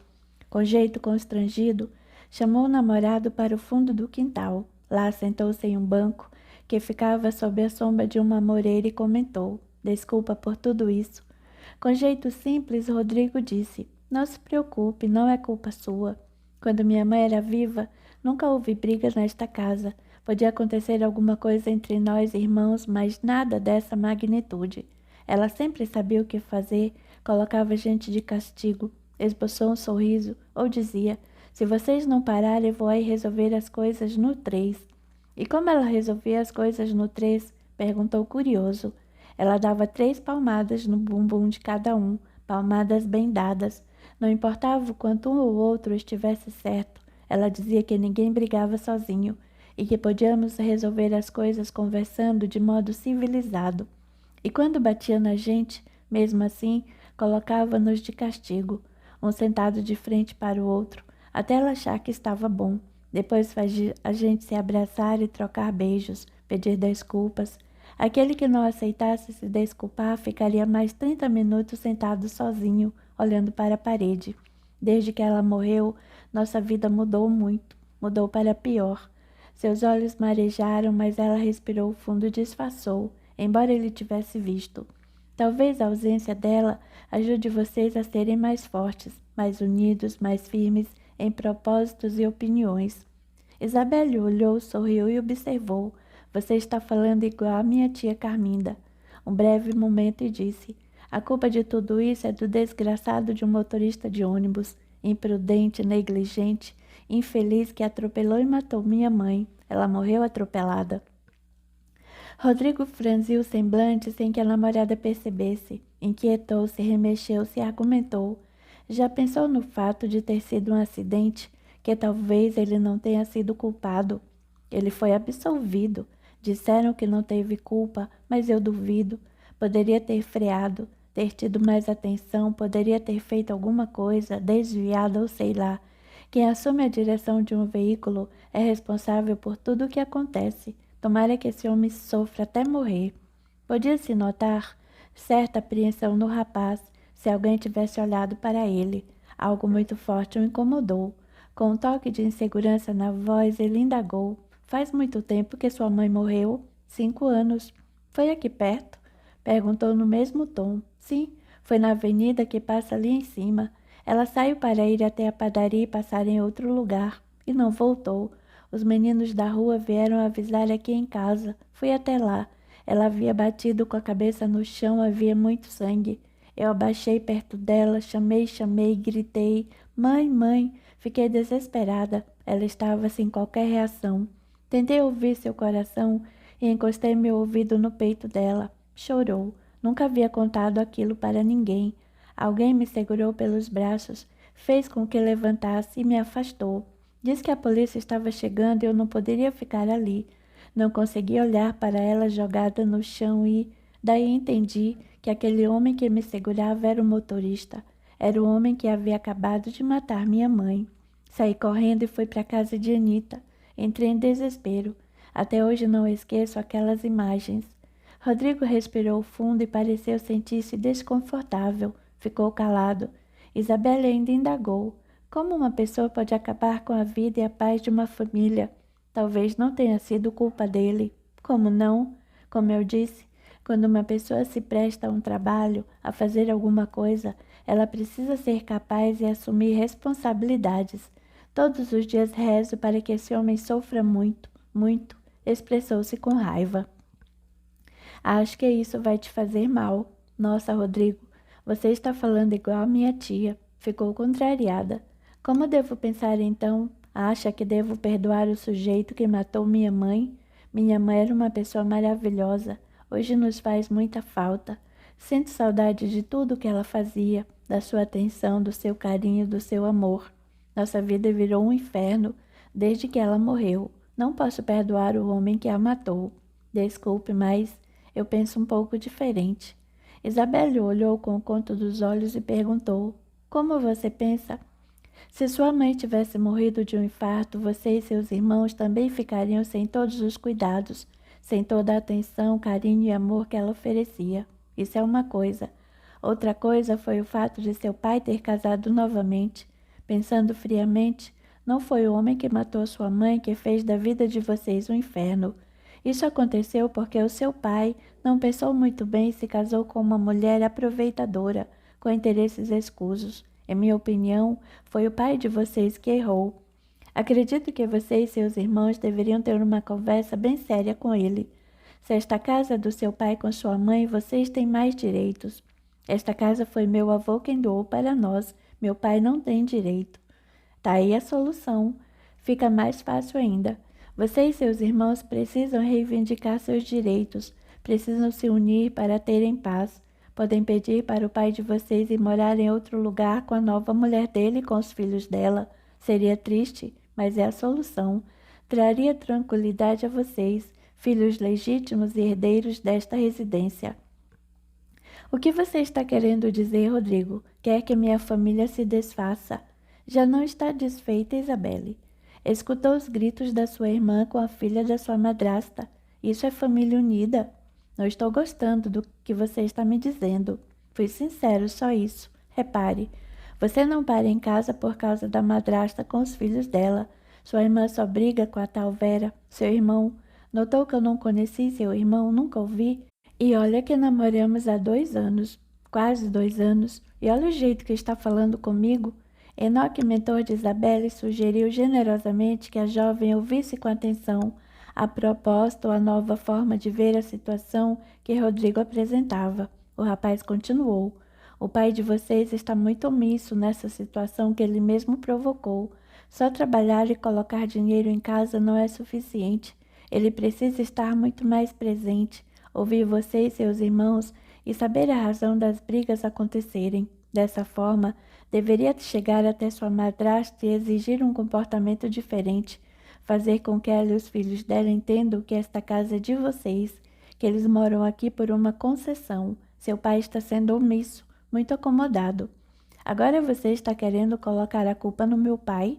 Com jeito constrangido, chamou o namorado para o fundo do quintal. Lá sentou-se em um banco que ficava sob a sombra de uma moreira e comentou: "Desculpa por tudo isso." Com jeito simples, Rodrigo disse: "Não se preocupe, não é culpa sua. Quando minha mãe era viva, nunca houve brigas nesta casa. Podia acontecer alguma coisa entre nós irmãos, mas nada dessa magnitude. Ela sempre sabia o que fazer, colocava gente de castigo, esboçou um sorriso ou dizia: se vocês não pararem, eu vou aí resolver as coisas no 3. E como ela resolvia as coisas no 3? Perguntou curioso. Ela dava 3 palmadas no bumbum de cada um, palmadas bem dadas. Não importava o quanto um ou outro estivesse certo. Ela dizia que ninguém brigava sozinho e que podíamos resolver as coisas conversando de modo civilizado. E quando batia na gente, mesmo assim, colocava-nos de castigo, um sentado de frente para o outro, até ela achar que estava bom. Depois fazia a gente se abraçar e trocar beijos, pedir desculpas. Aquele que não aceitasse se desculpar ficaria mais 30 minutos sentado sozinho, olhando para a parede. Desde que ela morreu, nossa vida mudou muito, mudou para pior. Seus olhos marejaram, mas ela respirou fundo e disfarçou, embora ele tivesse visto. Talvez a ausência dela ajude vocês a serem mais fortes, mais unidos, mais firmes em propósitos e opiniões. Isabelle olhou, sorriu e observou. Você está falando igual a minha tia Carminda. Um breve momento e disse: a culpa de tudo isso é do desgraçado de um motorista de ônibus, imprudente, negligente, infeliz, que atropelou e matou minha mãe. Ela morreu atropelada. Rodrigo franziu o semblante sem que a namorada percebesse. Inquietou-se, remexeu-se e argumentou. Já pensou no fato de ter sido um acidente, que talvez ele não tenha sido culpado? Ele foi absolvido. Disseram que não teve culpa, mas eu duvido. Poderia ter freado, ter tido mais atenção, poderia ter feito alguma coisa, desviado ou sei lá. Quem assume a direção de um veículo é responsável por tudo o que acontece. Tomara que esse homem sofra até morrer. Podia-se notar certa apreensão no rapaz, se alguém tivesse olhado para ele. Algo muito forte o incomodou. Com um toque de insegurança na voz, ele indagou: faz muito tempo que sua mãe morreu? 5 anos. Foi aqui perto? Perguntou no mesmo tom. Sim, foi na avenida que passa ali em cima. Ela saiu para ir até a padaria e passar em outro lugar. E não voltou. Os meninos da rua vieram avisar aqui em casa. Fui até lá. Ela havia batido com a cabeça no chão, havia muito sangue. Eu abaixei perto dela, chamei, gritei: mãe, mãe! Fiquei desesperada. Ela estava sem qualquer reação. Tentei ouvir seu coração e encostei meu ouvido no peito dela. Chorou. Nunca havia contado aquilo para ninguém. Alguém me segurou pelos braços, fez com que levantasse e me afastou. Disse que a polícia estava chegando e eu não poderia ficar ali. Não consegui olhar para ela jogada no chão e, daí entendi que aquele homem que me segurava era o motorista. Era o homem que havia acabado de matar minha mãe. Saí correndo e fui para a casa de Anita. Entrei em desespero. Até hoje não esqueço aquelas imagens. Rodrigo respirou fundo e pareceu sentir-se desconfortável. Ficou calado. Isabelle ainda indagou: como uma pessoa pode acabar com a vida e a paz de uma família? Talvez não tenha sido culpa dele. Como não? Como eu disse, quando uma pessoa se presta a um trabalho, a fazer alguma coisa, ela precisa ser capaz e assumir responsabilidades. Todos os dias rezo para que esse homem sofra muito, muito. Expressou-se com raiva. Acho que isso vai te fazer mal. Nossa, Rodrigo, você está falando igual a minha tia. Ficou contrariada. Como devo pensar então? Acha que devo perdoar o sujeito que matou minha mãe? Minha mãe era uma pessoa maravilhosa. Hoje nos faz muita falta. Sinto saudade de tudo que ela fazia, da sua atenção, do seu carinho, do seu amor. Nossa vida virou um inferno desde que ela morreu. Não posso perdoar o homem que a matou. Desculpe, mas eu penso um pouco diferente. Isabelle olhou com o conto dos olhos e perguntou: Como você pensa? Se sua mãe tivesse morrido de um infarto, você e seus irmãos também ficariam sem todos os cuidados, sem toda a atenção, carinho e amor que ela oferecia. Isso é uma coisa. Outra coisa foi o fato de seu pai ter casado novamente. Pensando friamente, não foi o homem que matou sua mãe que fez da vida de vocês um inferno. Isso aconteceu porque o seu pai não pensou muito bem e se casou com uma mulher aproveitadora, com interesses escusos. Em minha opinião, foi o pai de vocês que errou. Acredito que você e seus irmãos deveriam ter uma conversa bem séria com ele. Se esta casa é do seu pai com sua mãe, vocês têm mais direitos. Esta casa foi meu avô quem doou para nós. Meu pai não tem direito. Tá aí a solução. Fica mais fácil ainda. Você e seus irmãos precisam reivindicar seus direitos. Precisam se unir para terem paz. Podem pedir para o pai de vocês ir morar em outro lugar com a nova mulher dele e com os filhos dela. Seria triste, mas é a solução. Traria tranquilidade a vocês, filhos legítimos e herdeiros desta residência. O que você está querendo dizer, Rodrigo? Quer que minha família se desfaça? Já não está desfeita, Isabelle. Escutou os gritos da sua irmã com a filha da sua madrasta. Isso é família unida. Não estou gostando do que você está me dizendo. Fui sincero, só isso. Repare, você não para em casa por causa da madrasta com os filhos dela. Sua irmã só briga com a tal Vera, seu irmão. Notou que eu não conheci seu irmão, nunca ouvi? E olha que namoramos há 2 anos, quase 2 anos. E olha o jeito que está falando comigo. Enoque, mentor de Isabelle, sugeriu generosamente que a jovem ouvisse com atenção a proposta ou a nova forma de ver a situação que Rodrigo apresentava. O rapaz continuou: O pai de vocês está muito omisso nessa situação que ele mesmo provocou. Só trabalhar e colocar dinheiro em casa não é suficiente. Ele precisa estar muito mais presente, ouvir você e seus irmãos e saber a razão das brigas acontecerem. Dessa forma, deveria chegar até sua madrasta e exigir um comportamento diferente, fazer com que ela e os filhos dela entendam que esta casa é de vocês, que eles moram aqui por uma concessão. Seu pai está sendo omisso, muito acomodado. Agora você está querendo colocar a culpa no meu pai?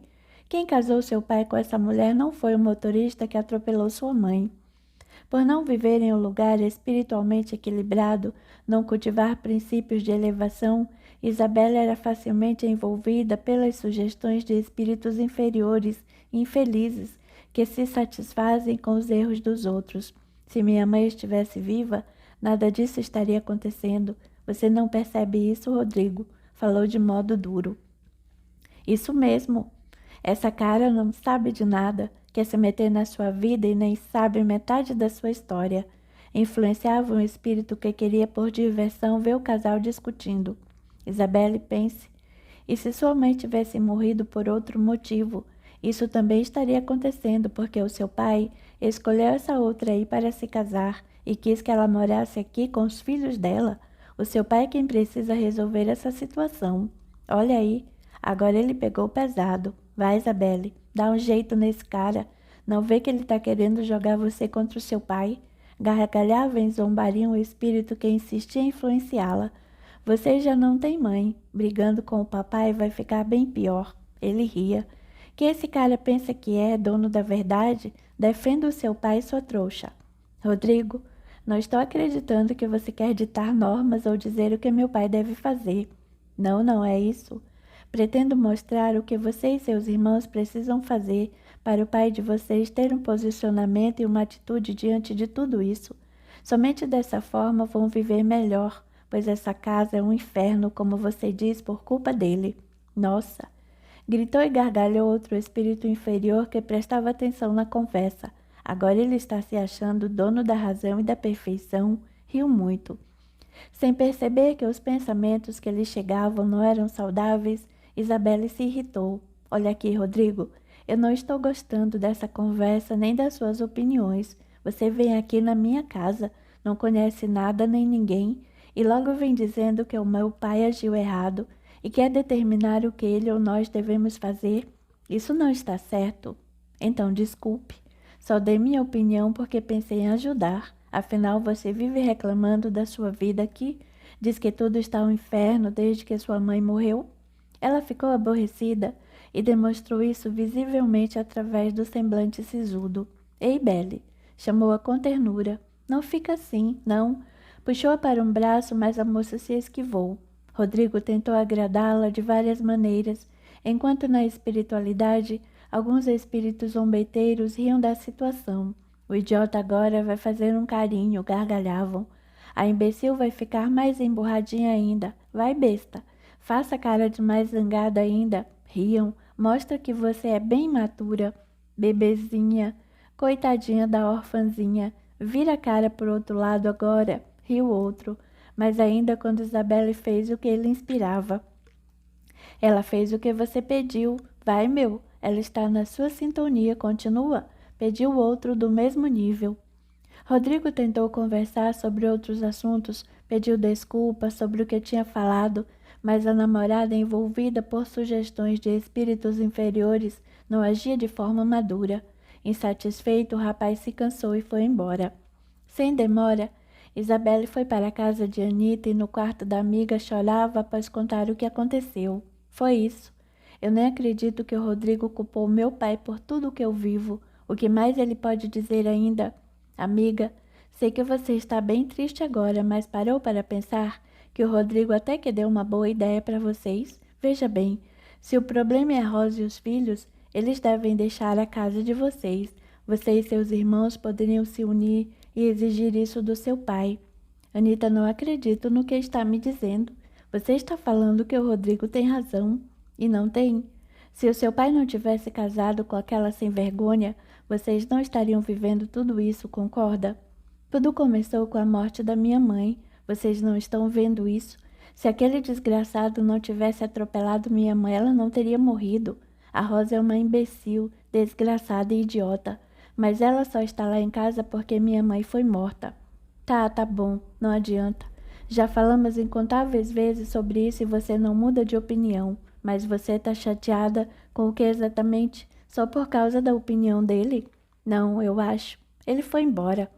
Quem casou seu pai com essa mulher não foi o motorista que atropelou sua mãe. Por não viver em um lugar espiritualmente equilibrado, não cultivar princípios de elevação, Isabelle era facilmente envolvida pelas sugestões de espíritos inferiores e infelizes que se satisfazem com os erros dos outros. Se minha mãe estivesse viva, nada disso estaria acontecendo. Você não percebe isso, Rodrigo? Falou de modo duro. Isso mesmo. Essa cara não sabe de nada, quer se meter na sua vida e nem sabe metade da sua história. Influenciava um espírito que queria por diversão ver o casal discutindo. Isabelle, pense. E se sua mãe tivesse morrido por outro motivo, isso também estaria acontecendo, porque o seu pai escolheu essa outra aí para se casar e quis que ela morasse aqui com os filhos dela. O seu pai é quem precisa resolver essa situação. Olha aí, agora ele pegou pesado. Vai, Isabelle, dá um jeito nesse cara. Não vê que ele está querendo jogar você contra o seu pai? Gargalhava em zombaria um espírito que insistia em influenciá-la. Você já não tem mãe. Brigando com o papai vai ficar bem pior. Ele ria. Que esse cara pensa que é dono da verdade? Defenda o seu pai, sua trouxa. Rodrigo, não estou acreditando que você quer ditar normas ou dizer o que meu pai deve fazer. Não, não é isso. Pretendo mostrar o que você e seus irmãos precisam fazer para o pai de vocês ter um posicionamento e uma atitude diante de tudo isso. Somente dessa forma vão viver melhor, pois essa casa é um inferno, como você diz, por culpa dele. Nossa! Gritou e gargalhou outro espírito inferior que prestava atenção na conversa. Agora ele está se achando dono da razão e da perfeição. Riu muito. Sem perceber que os pensamentos que lhe chegavam não eram saudáveis, Isabelle se irritou. Olha aqui, Rodrigo, Eu não estou gostando dessa conversa nem das suas opiniões. Você vem aqui na minha casa, não conhece nada nem ninguém, e logo vem dizendo que o meu pai agiu errado e quer determinar o que ele ou nós devemos fazer. Isso não está certo. Então, desculpe. Só dei minha opinião porque pensei em ajudar. Afinal, você vive reclamando da sua vida aqui. Diz que tudo está um inferno desde que sua mãe morreu. Ela ficou aborrecida e demonstrou isso visivelmente através do semblante sisudo. Ei, Belle, chamou-a com ternura. Não fica assim, não. Puxou-a para um braço, mas a moça se esquivou. Rodrigo tentou agradá-la de várias maneiras, enquanto na espiritualidade alguns espíritos zombeteiros riam da situação. O idiota agora vai fazer um carinho, gargalhavam. A imbecil vai ficar mais emburradinha ainda. Vai, besta. Faça cara de mais zangada ainda. Riam. Mostra que você é bem matura. Bebezinha. Coitadinha da orfanzinha. Vira a cara por outro lado agora. Riu outro. Mas ainda quando Isabelle fez o que ele inspirava. Ela fez o que você pediu. Vai, meu. Ela está na sua sintonia. Continua. Pediu outro do mesmo nível. Rodrigo tentou conversar sobre outros assuntos, pediu desculpas sobre o que tinha falado, mas a namorada, envolvida por sugestões de espíritos inferiores, não agia de forma madura. Insatisfeito, o rapaz se cansou e foi embora. Sem demora, Isabelle foi para a casa de Anita e no quarto da amiga chorava após contar o que aconteceu. Foi isso. Eu nem acredito que o Rodrigo culpou meu pai por tudo o que eu vivo. O que mais ele pode dizer ainda? Amiga, sei que você está bem triste agora, mas parou para pensar que o Rodrigo até que deu uma boa ideia para vocês? Veja bem, se o problema é a Rosa e os filhos, eles devem deixar a casa de vocês. Você e seus irmãos poderiam se unir e exigir isso do seu pai. Anita, não acredito no que está me dizendo. Você está falando que o Rodrigo tem razão. E não tem. Se o seu pai não tivesse casado com aquela sem vergonha, vocês não estariam vivendo tudo isso, concorda? Tudo começou com a morte da minha mãe. Vocês não estão vendo isso? Se aquele desgraçado não tivesse atropelado minha mãe, ela não teria morrido. A Rosa é uma imbecil, desgraçada e idiota. Mas ela só está lá em casa porque minha mãe foi morta. Tá bom, não adianta. Já falamos incontáveis vezes sobre isso e você não muda de opinião. Mas você tá chateada com o que exatamente? Só por causa da opinião dele? Não, eu acho. Ele foi embora.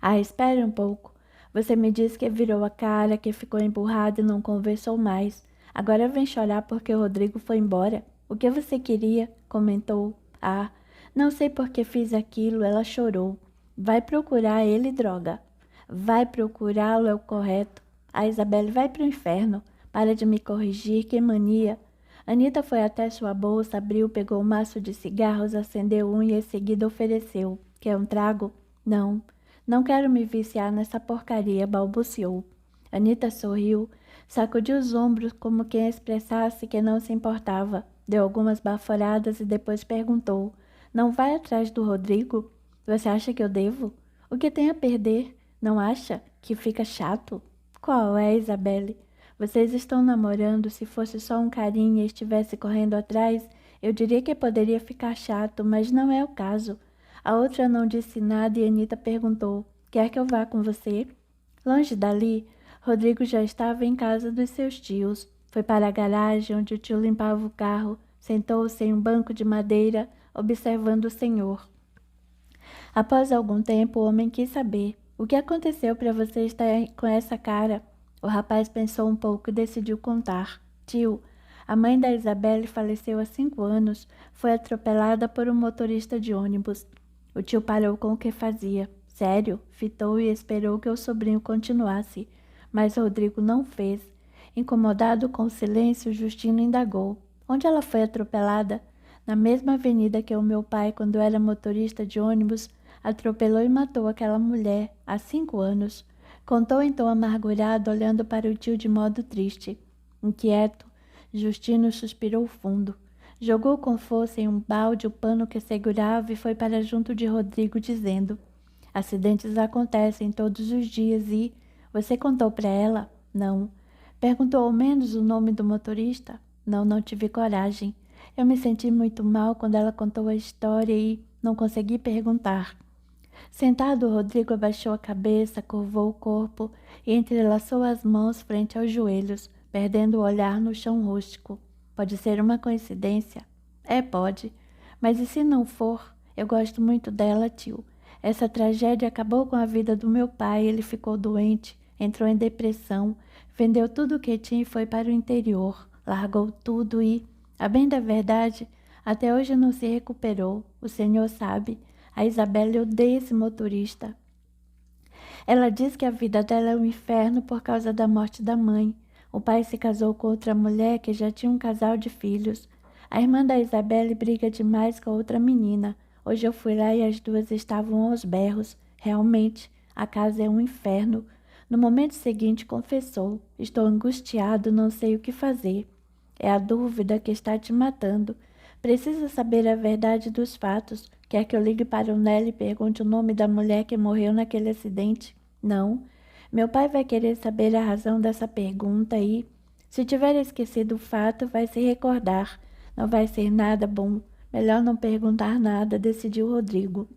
Ah, espere um pouco. Você me disse que virou a cara, que ficou emburrado e não conversou mais. Agora vem chorar porque o Rodrigo foi embora. O que você queria? Comentou. Ah, não sei por que fiz aquilo, ela chorou. Vai procurar ele, droga. Vai procurá-lo, é o correto. A Isabelle vai pro inferno. Para de me corrigir, que mania. Anita foi até sua bolsa, abriu, pegou um maço de cigarros, acendeu um e em seguida ofereceu. Quer um trago? Não. Não quero me viciar nessa porcaria, balbuciou. Anita sorriu, sacudiu os ombros como quem expressasse que não se importava. Deu algumas baforadas e depois perguntou. Não vai atrás do Rodrigo? Você acha que eu devo? O que tem a perder? Não acha que fica chato? Qual é, Isabelle? Vocês estão namorando, se fosse só um carinho e estivesse correndo atrás, eu diria que poderia ficar chato, mas não é o caso. A outra não disse nada e Anita perguntou, quer que eu vá com você? Longe dali, Rodrigo já estava em casa dos seus tios. Foi para a garagem onde o tio limpava o carro, sentou-se em um banco de madeira, observando o senhor. Após algum tempo, o homem quis saber, o que aconteceu para você estar com essa cara? O rapaz pensou um pouco e decidiu contar. Tio, a mãe da Isabelle faleceu há 5 anos. Foi atropelada por um motorista de ônibus. O tio parou com o que fazia. Sério? Fitou e esperou que o sobrinho continuasse. Mas Rodrigo não fez. Incomodado com o silêncio, Justino indagou. Onde ela foi atropelada? Na mesma avenida que o meu pai, quando era motorista de ônibus, atropelou e matou aquela mulher há 5 anos. Contou em tom amargurado, olhando para o tio de modo triste. Inquieto, Justino suspirou fundo. Jogou com força em um balde o pano que segurava e foi para junto de Rodrigo, dizendo: Acidentes acontecem todos os dias e... Você contou para ela? Não. Perguntou ao menos o nome do motorista? Não tive coragem. Eu me senti muito mal quando ela contou a história e não consegui perguntar. Sentado, Rodrigo abaixou a cabeça, curvou o corpo e entrelaçou as mãos frente aos joelhos, perdendo o olhar no chão rústico. Pode ser uma coincidência? Pode. Mas e se não for? Eu gosto muito dela, tio. Essa tragédia acabou com a vida do meu pai. Ele ficou doente, entrou em depressão, vendeu tudo o que tinha e foi para o interior. Largou tudo e, a bem da verdade, até hoje não se recuperou. O senhor sabe. A Isabelle odeia esse motorista. Ela diz que a vida dela é um inferno por causa da morte da mãe. O pai se casou com outra mulher que já tinha um casal de filhos. A irmã da Isabelle briga demais com a outra menina. Hoje eu fui lá e as duas estavam aos berros. Realmente, a casa é um inferno. No momento seguinte confessou: estou angustiado, não sei o que fazer. É a dúvida que está te matando. Precisa saber a verdade dos fatos. Quer que eu ligue para o Nelly e pergunte o nome da mulher que morreu naquele acidente? Não. Meu pai vai querer saber a razão dessa pergunta e, se tiver esquecido o fato, vai se recordar. Não vai ser nada bom. Melhor não perguntar nada, decidiu Rodrigo.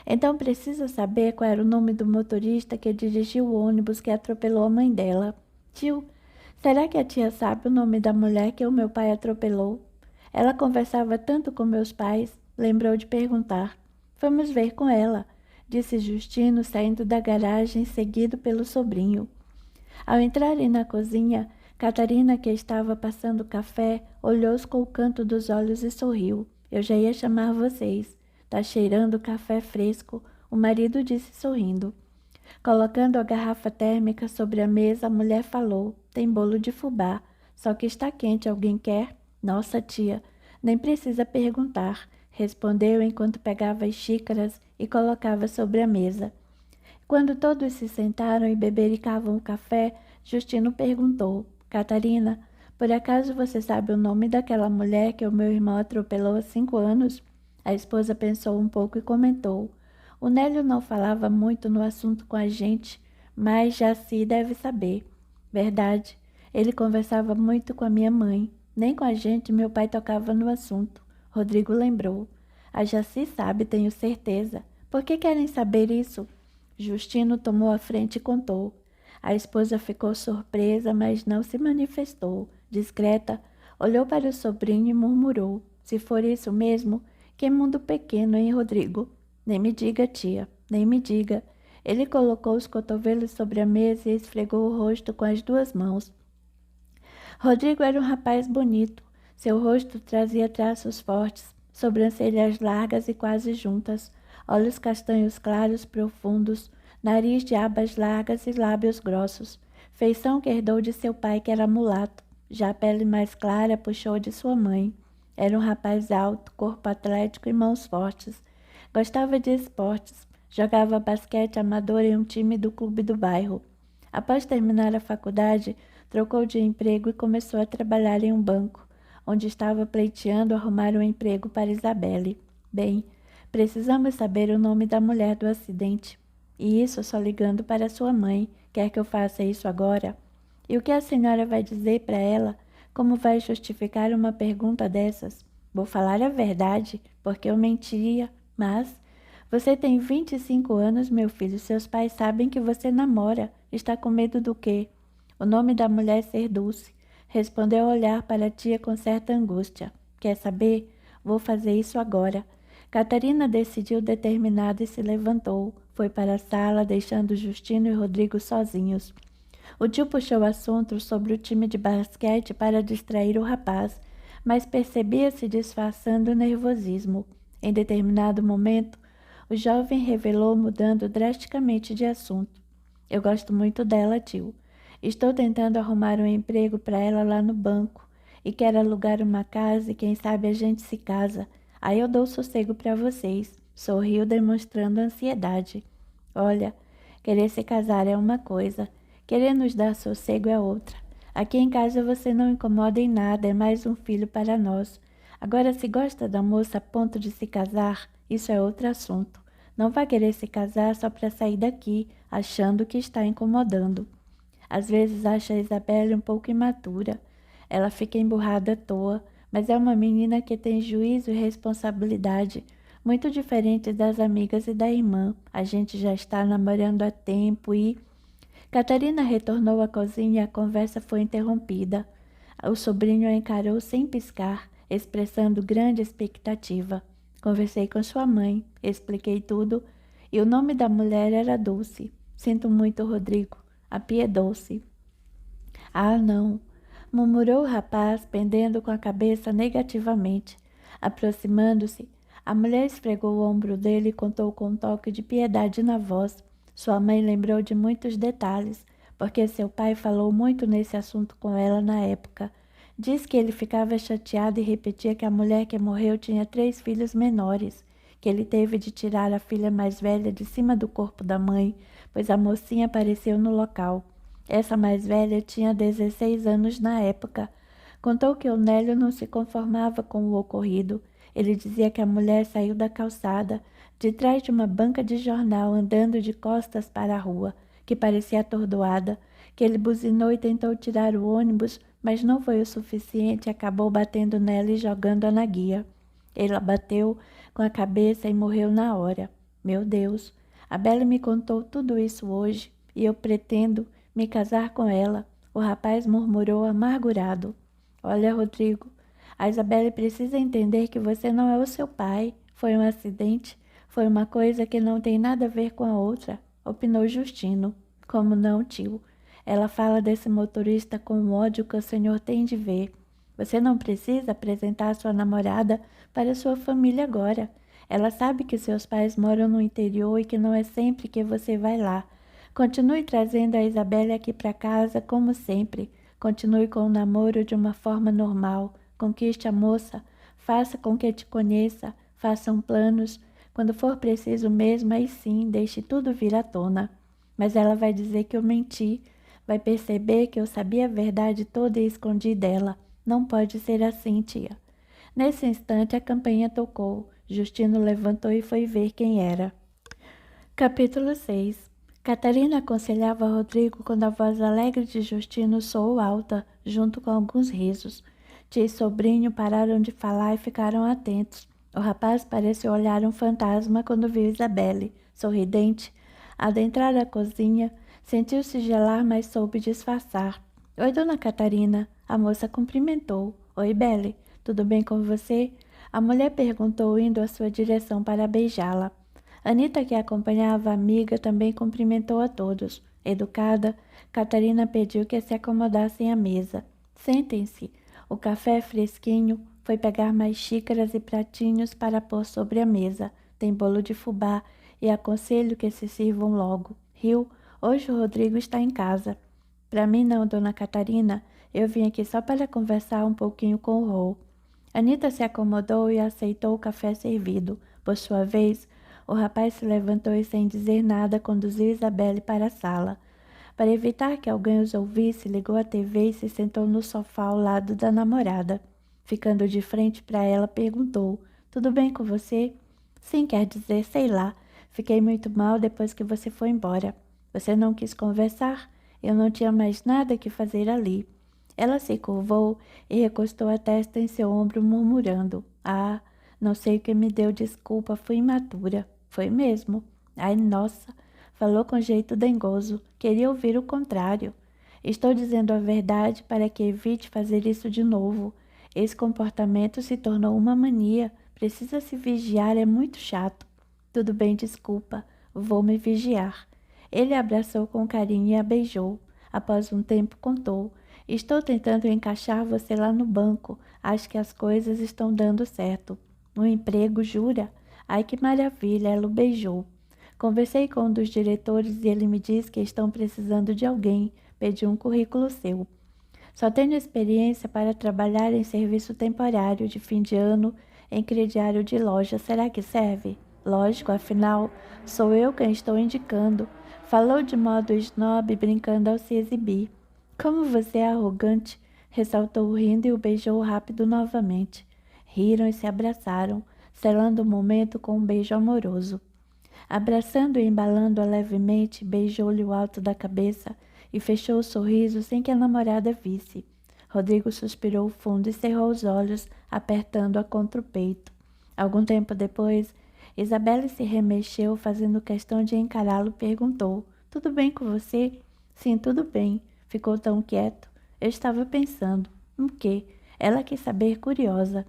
Então precisa saber qual era o nome do motorista que dirigiu o ônibus que atropelou a mãe dela. Tio, será que a tia sabe o nome da mulher que o meu pai atropelou? Ela conversava tanto com meus pais, lembrou de perguntar. Vamos ver com ela, disse Justino, saindo da garagem, seguido pelo sobrinho. Ao entrarem na cozinha, Catarina, que estava passando café, olhou-os com o canto dos olhos e sorriu. Eu já ia chamar vocês. Tá cheirando café fresco, o marido disse sorrindo. Colocando a garrafa térmica sobre a mesa, a mulher falou: tem bolo de fubá, só que está quente, alguém quer? Nossa, tia, nem precisa perguntar, respondeu enquanto pegava as xícaras e colocava sobre a mesa. Quando todos se sentaram e bebericavam o café, Justino perguntou: Catarina, por acaso você sabe o nome daquela mulher que o meu irmão atropelou há 5 anos? A esposa pensou um pouco e comentou: o Nélio não falava muito no assunto com a gente, mas Jaci deve saber. Verdade, ele conversava muito com a minha mãe. Nem com a gente meu pai tocava no assunto. Rodrigo lembrou. A Jaci sabe, tenho certeza. Por que querem saber isso? Justino tomou a frente e contou. A esposa ficou surpresa, mas não se manifestou. Discreta, olhou para o sobrinho e murmurou: se for isso mesmo, que mundo pequeno, hein, Rodrigo? Nem me diga, tia, nem me diga. Ele colocou os cotovelos sobre a mesa e esfregou o rosto com as 2 mãos. Rodrigo era um rapaz bonito. Seu rosto trazia traços fortes, sobrancelhas largas e quase juntas, olhos castanhos claros profundos, nariz de abas largas e lábios grossos. Feição que herdou de seu pai, que era mulato. Já a pele mais clara puxou de sua mãe. Era um rapaz alto, corpo atlético e mãos fortes. Gostava de esportes. Jogava basquete amador em um time do clube do bairro. Após terminar a faculdade, trocou de emprego e começou a trabalhar em um banco, onde estava pleiteando arrumar um emprego para Isabelle. Bem, precisamos saber o nome da mulher do acidente. E isso só ligando para sua mãe. Quer que eu faça isso agora? E o que a senhora vai dizer para ela? Como vai justificar uma pergunta dessas? Vou falar a verdade, porque eu mentia, mas... Você tem 25 anos, meu filho. Seus pais sabem que você namora. Está com medo do quê? O nome da mulher é ser Dulce. Respondeu a olhar para a tia com certa angústia. Quer saber? Vou fazer isso agora. Catarina decidiu determinada e se levantou. Foi para a sala, deixando Justino e Rodrigo sozinhos. O tio puxou assunto sobre o time de basquete para distrair o rapaz, mas percebia-se disfarçando o nervosismo. Em determinado momento, o jovem revelou, mudando drasticamente de assunto. Eu gosto muito dela, tio. Estou tentando arrumar um emprego para ela lá no banco e quero alugar uma casa e quem sabe a gente se casa. Aí eu dou sossego para vocês. Sorriu, demonstrando ansiedade. Olha, querer se casar é uma coisa, querer nos dar sossego é outra. Aqui em casa você não incomoda em nada, é mais um filho para nós. Agora, se gosta da moça a ponto de se casar, isso é outro assunto. Não vai querer se casar só para sair daqui, achando que está incomodando. Às vezes acha a Isabelle um pouco imatura. Ela fica emburrada à toa, mas é uma menina que tem juízo e responsabilidade, muito diferente das amigas e da irmã. A gente já está namorando há tempo e... Catarina retornou à cozinha e a conversa foi interrompida. O sobrinho a encarou sem piscar, expressando grande expectativa. Conversei com sua mãe, expliquei tudo, e o nome da mulher era Dulce. Sinto muito, Rodrigo. Apiedou-se. Ah, não, murmurou o rapaz, pendendo com a cabeça negativamente. Aproximando-se, a mulher esfregou o ombro dele e contou com um toque de piedade na voz. Sua mãe lembrou de muitos detalhes, porque seu pai falou muito nesse assunto com ela na época. Diz que ele ficava chateado e repetia que a mulher que morreu tinha 3 filhos menores, que ele teve de tirar a filha mais velha de cima do corpo da mãe, pois a mocinha apareceu no local. Essa mais velha tinha 16 anos na época. Contou que o Nélio não se conformava com o ocorrido. Ele dizia que a mulher saiu da calçada, de trás de uma banca de jornal, andando de costas para a rua, que parecia atordoada, que ele buzinou e tentou tirar o ônibus, mas não foi o suficiente e acabou batendo nela e jogando-a na guia. Ela bateu com a cabeça e morreu na hora. Meu Deus, a Bela me contou tudo isso hoje e eu pretendo me casar com ela, o rapaz murmurou amargurado. Olha, Rodrigo, a Isabelle precisa entender que você não é o seu pai. Foi um acidente, foi uma coisa que não tem nada a ver com a outra, opinou Justino. Como não, tio? Ela fala desse motorista com o ódio que o senhor tem de ver. Você não precisa apresentar sua namorada para sua família agora. Ela sabe que seus pais moram no interior e que não é sempre que você vai lá. Continue trazendo a Isabelle aqui para casa, como sempre. Continue com o namoro de uma forma normal. Conquiste a moça. Faça com que te conheça. Façam planos. Quando for preciso mesmo, aí sim, deixe tudo vir à tona. Mas ela vai dizer que eu menti. Vai perceber que eu sabia a verdade toda e escondi dela. Não pode ser assim, tia. Nesse instante, a campainha tocou. Justino levantou e foi ver quem era. Capítulo 6. Catarina aconselhava Rodrigo quando a voz alegre de Justino soou alta, junto com alguns risos. Tia e sobrinho pararam de falar e ficaram atentos. O rapaz pareceu olhar um fantasma quando viu Isabelle, sorridente. Adentrar a cozinha, sentiu-se gelar, mas soube disfarçar. Oi, dona Catarina. A moça cumprimentou. Oi, Belle. Tudo bem com você? A mulher perguntou, indo à sua direção para beijá-la. Anita, que acompanhava a amiga, também cumprimentou a todos. Educada, Catarina pediu que se acomodassem à mesa. Sentem-se. O café fresquinho. Foi pegar mais xícaras e pratinhos para pôr sobre a mesa. Tem bolo de fubá e aconselho que se sirvam logo. Riu. Hoje o Rodrigo está em casa. Para mim não, dona Catarina. Eu vim aqui só para conversar um pouquinho com o Rô. Anita se acomodou e aceitou o café servido. Por sua vez, o rapaz se levantou e, sem dizer nada, conduziu Isabelle para a sala. Para evitar que alguém os ouvisse, ligou a TV e se sentou no sofá ao lado da namorada. Ficando de frente para ela, perguntou, tudo bem com você? Sim, quer dizer, sei lá. Fiquei muito mal depois que você foi embora. Você não quis conversar? Eu não tinha mais nada que fazer ali. Ela se curvou e recostou a testa em seu ombro, murmurando, ah, não sei o que me deu desculpa, fui imatura. Foi mesmo. Ai, nossa, falou com jeito dengoso. Queria ouvir o contrário. Estou dizendo a verdade para que evite fazer isso de novo. Esse comportamento se tornou uma mania. Precisa se vigiar, é muito chato. Tudo bem, desculpa. Vou me vigiar. Ele a abraçou com carinho e a beijou. Após um tempo, contou. Estou tentando encaixar você lá no banco. Acho que as coisas estão dando certo. Um emprego, jura? Ai, que maravilha, ela o beijou. Conversei com um dos diretores e ele me disse que estão precisando de alguém. Pedi um currículo seu. Só tenho experiência para trabalhar em serviço temporário de fim de ano em crediário de loja. Será que serve? Lógico, afinal, sou eu quem estou indicando. Falou de modo snob, brincando ao se exibir. Como você é arrogante, ressaltou rindo e o beijou rápido novamente. Riram e se abraçaram, selando o momento com um beijo amoroso. Abraçando e embalando-a levemente, beijou-lhe o alto da cabeça e fechou o sorriso sem que a namorada visse. Rodrigo suspirou fundo e cerrou os olhos, apertando-a contra o peito. Algum tempo depois, Isabelle se remexeu, fazendo questão de encará-lo, perguntou: Tudo bem com você? Sim, tudo bem. Ficou tão quieto. Eu estava pensando. O quê? Ela quis saber, curiosa.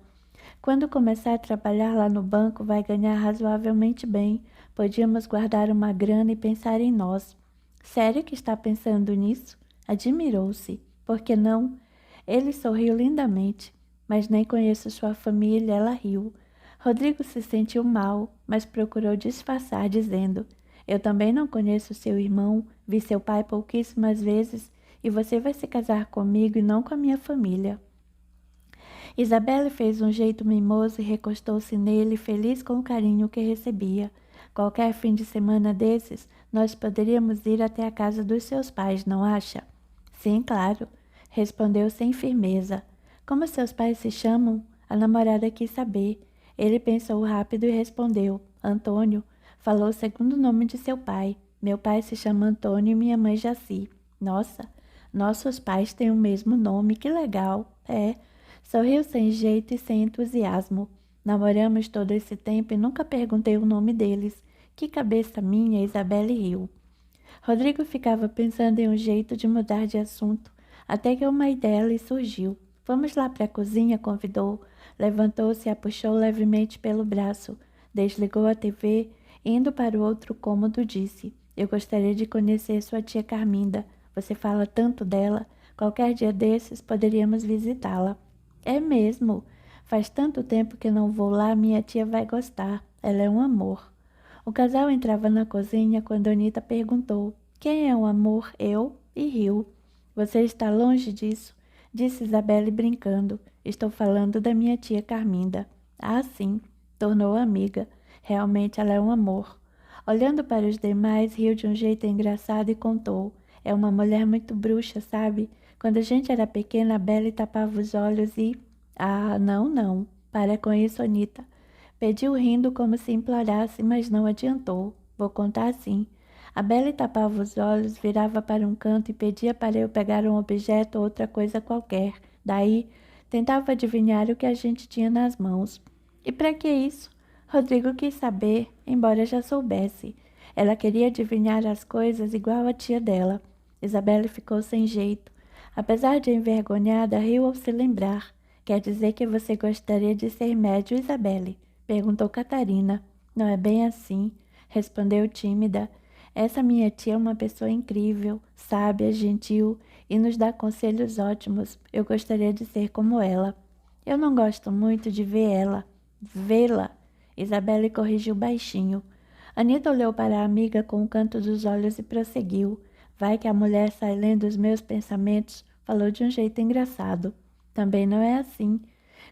Quando começar a trabalhar lá no banco, vai ganhar razoavelmente bem. Podíamos guardar uma grana e pensar em nós. Sério que está pensando nisso? Admirou-se. Por que não? Ele sorriu lindamente. Mas nem conheço sua família, ela riu. Rodrigo se sentiu mal, mas procurou disfarçar, dizendo: Eu também não conheço seu irmão, vi seu pai pouquíssimas vezes, e você vai se casar comigo e não com a minha família. Isabelle fez um jeito mimoso e recostou-se nele, feliz com o carinho que recebia. Qualquer fim de semana desses, nós poderíamos ir até a casa dos seus pais, não acha? Sim, claro, respondeu sem firmeza. Como seus pais se chamam? A namorada quis saber. Ele pensou rápido e respondeu: Antônio. Falou o segundo nome de seu pai. Meu pai se chama Antônio e minha mãe Jaci. Nossa, nossos pais têm o mesmo nome, que legal. É. Sorriu sem jeito e sem entusiasmo. Namoramos todo esse tempo e nunca perguntei o nome deles. Que cabeça minha, Isabelle riu. Rodrigo ficava pensando em um jeito de mudar de assunto, até que uma ideia lhe surgiu. Vamos lá para a cozinha, convidou. Levantou-se e a puxou levemente pelo braço. Desligou a TV e, indo para o outro cômodo, disse: Eu gostaria de conhecer sua tia Carminda. Você fala tanto dela. Qualquer dia desses poderíamos visitá-la. É mesmo. Faz tanto tempo que não vou lá, minha tia vai gostar. Ela é um amor. O casal entrava na cozinha quando Anita perguntou: Quem é um amor? Eu? E riu. Você está longe disso? Disse Isabelle brincando. Estou falando da minha tia Carminda. Ah, sim, tornou amiga. Realmente ela é um amor. Olhando para os demais, riu de um jeito engraçado e contou. É uma mulher muito bruxa, sabe? Quando a gente era pequena, a Belle tapava os olhos e... Ah, não, não. Para com isso, Anita. Pediu rindo como se implorasse, mas não adiantou. Vou contar assim. A Belle tapava os olhos, virava para um canto e pedia para eu pegar um objeto ou outra coisa qualquer. Daí, tentava adivinhar o que a gente tinha nas mãos. E para que isso? Rodrigo quis saber, embora já soubesse. Ela queria adivinhar as coisas igual a tia dela. Isabelle ficou sem jeito. Apesar de envergonhada, riu ao se lembrar. Quer dizer que você gostaria de ser médio, Isabelle? Perguntou Catarina. Não é bem assim, respondeu tímida. Essa minha tia é uma pessoa incrível, sábia, gentil e nos dá conselhos ótimos. Eu gostaria de ser como ela. Eu não gosto muito de ver ela. Vê-la. Isabelle corrigiu baixinho. Anita olhou para a amiga com o canto dos olhos e prosseguiu. Vai que a mulher sai lendo os meus pensamentos. Falou de um jeito engraçado. Também não é assim.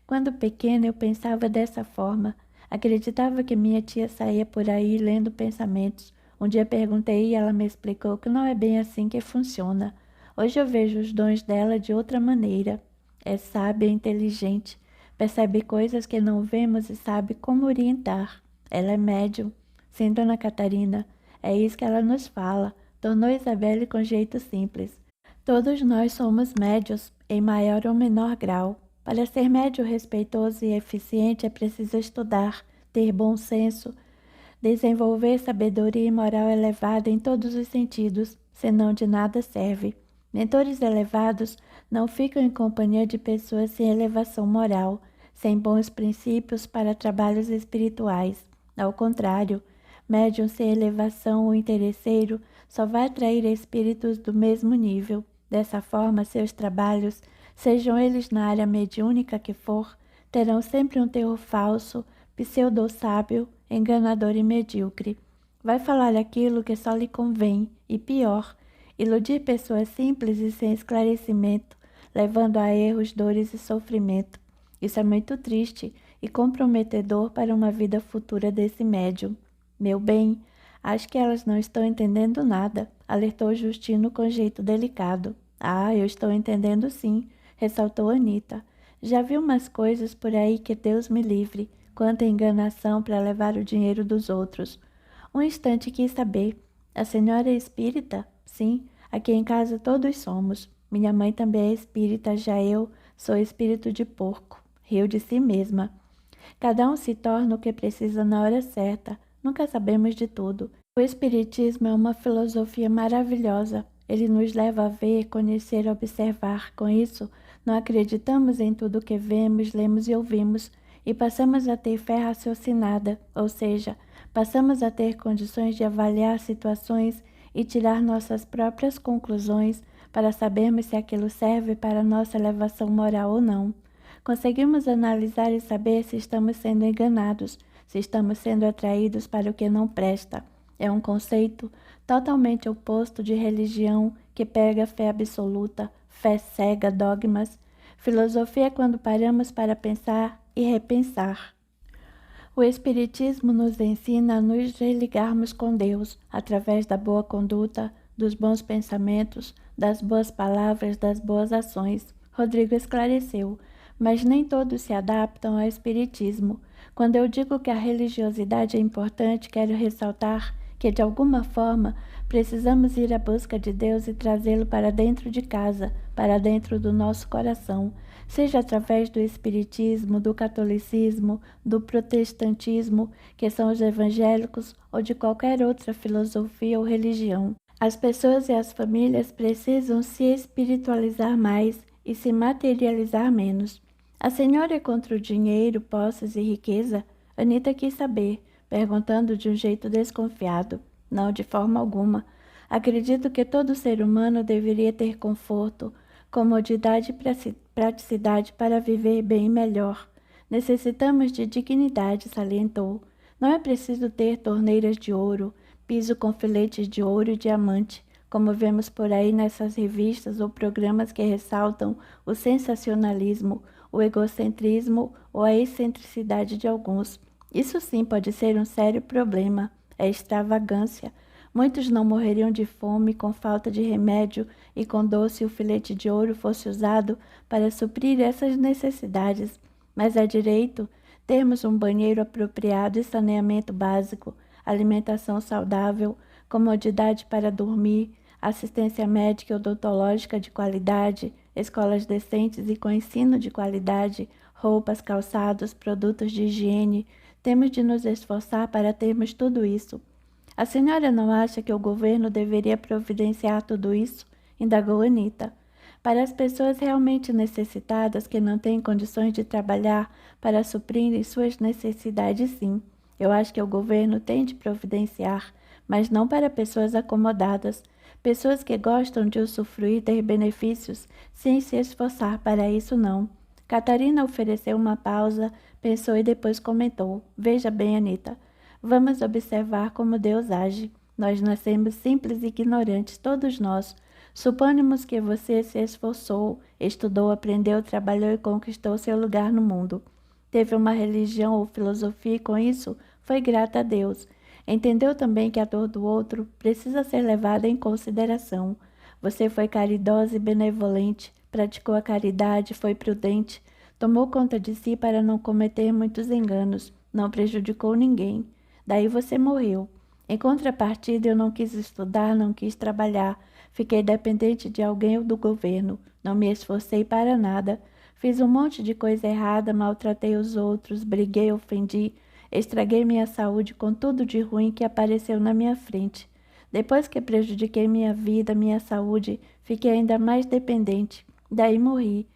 Quando pequena eu pensava dessa forma. Acreditava que minha tia saía por aí lendo pensamentos. Um dia perguntei e ela me explicou que não é bem assim que funciona. Hoje eu vejo os dons dela de outra maneira. É sábia, inteligente, percebe coisas que não vemos e sabe como orientar. Ela é médium. Sim, dona Catarina, é isso que ela nos fala, tornou Isabelle com jeito simples. Todos nós somos médios, em maior ou menor grau. Para ser médio respeitoso e eficiente é preciso estudar, ter bom senso, desenvolver sabedoria e moral elevada em todos os sentidos, senão de nada serve. Mentores elevados não ficam em companhia de pessoas sem elevação moral, sem bons princípios para trabalhos espirituais. Ao contrário, médium sem elevação ou interesseiro só vai atrair espíritos do mesmo nível. Dessa forma, seus trabalhos, sejam eles na área mediúnica que for, terão sempre um teor falso, pseudo-sábio, enganador e medíocre. Vai falar aquilo que só lhe convém, e pior, iludir pessoas simples e sem esclarecimento, levando a erros, dores e sofrimento. Isso é muito triste e comprometedor para uma vida futura desse médium. Meu bem, acho que elas não estão entendendo nada, alertou Justino com jeito delicado. Ah, eu estou entendendo sim, ressaltou Anita. Já vi umas coisas por aí que Deus me livre, quanta enganação para levar o dinheiro dos outros. Um instante quis saber. A senhora é espírita? Sim, aqui em casa todos somos. Minha mãe também é espírita, já eu sou espírito de porco. Riu de si mesma. Cada um se torna o que precisa na hora certa. Nunca sabemos de tudo. O espiritismo é uma filosofia maravilhosa. Ele nos leva a ver, conhecer, observar. Com isso, não acreditamos em tudo que vemos, lemos e ouvimos e passamos a ter fé raciocinada, ou seja, passamos a ter condições de avaliar situações e tirar nossas próprias conclusões para sabermos se aquilo serve para nossa elevação moral ou não. Conseguimos analisar e saber se estamos sendo enganados, se estamos sendo atraídos para o que não presta. É um conceito totalmente oposto de religião que pega fé absoluta, fé cega, dogmas. Filosofia é quando paramos para pensar e repensar. O Espiritismo nos ensina a nos religarmos com Deus através da boa conduta, dos bons pensamentos, das boas palavras, das boas ações. Rodrigo esclareceu, mas nem todos se adaptam ao Espiritismo. Quando eu digo que a religiosidade é importante, quero ressaltar que, de alguma forma, precisamos ir à busca de Deus e trazê-lo para dentro de casa, para dentro do nosso coração, seja através do Espiritismo, do catolicismo, do protestantismo, que são os evangélicos, ou de qualquer outra filosofia ou religião. As pessoas e as famílias precisam se espiritualizar mais e se materializar menos. A senhora é contra o dinheiro, posses e riqueza? Anita quis saber, perguntando de um jeito desconfiado. Não, de forma alguma. Acredito que todo ser humano deveria ter conforto, comodidade e praticidade para viver bem e melhor. Necessitamos de dignidade, salientou. Não é preciso ter torneiras de ouro, piso com filetes de ouro e diamante, como vemos por aí nessas revistas ou programas que ressaltam o sensacionalismo, o egocentrismo ou a excentricidade de alguns. Isso sim pode ser um sério problema, é extravagância. Muitos não morreriam de fome, com falta de remédio e com dor se o filete de ouro fosse usado para suprir essas necessidades. Mas é direito termos um banheiro apropriado e saneamento básico, alimentação saudável, comodidade para dormir, assistência médica e odontológica de qualidade, escolas decentes e com ensino de qualidade, roupas, calçados, produtos de higiene. Temos de nos esforçar para termos tudo isso. A senhora não acha que o governo deveria providenciar tudo isso? Indagou Anita. Para as pessoas realmente necessitadas que não têm condições de trabalhar para suprirem suas necessidades, sim. Eu acho que o governo tem de providenciar, mas não para pessoas acomodadas, pessoas que gostam de usufruir ter benefícios sem se esforçar para isso, não. Catarina ofereceu uma pausa, pensou e depois comentou. Veja bem, Anita, vamos observar como Deus age. Nós nascemos simples e ignorantes, todos nós. Suponhamos que você se esforçou, estudou, aprendeu, trabalhou e conquistou seu lugar no mundo. Teve uma religião ou filosofia e com isso foi grata a Deus. Entendeu também que a dor do outro precisa ser levada em consideração. Você foi caridosa e benevolente, praticou a caridade, foi prudente, tomou conta de si para não cometer muitos enganos, não prejudicou ninguém. Daí você morreu. Em contrapartida, eu não quis estudar, não quis trabalhar, fiquei dependente de alguém ou do governo, não me esforcei para nada, fiz um monte de coisa errada, maltratei os outros, briguei, ofendi, estraguei minha saúde com tudo de ruim que apareceu na minha frente. Depois que prejudiquei minha vida, minha saúde, fiquei ainda mais dependente. Daí morri.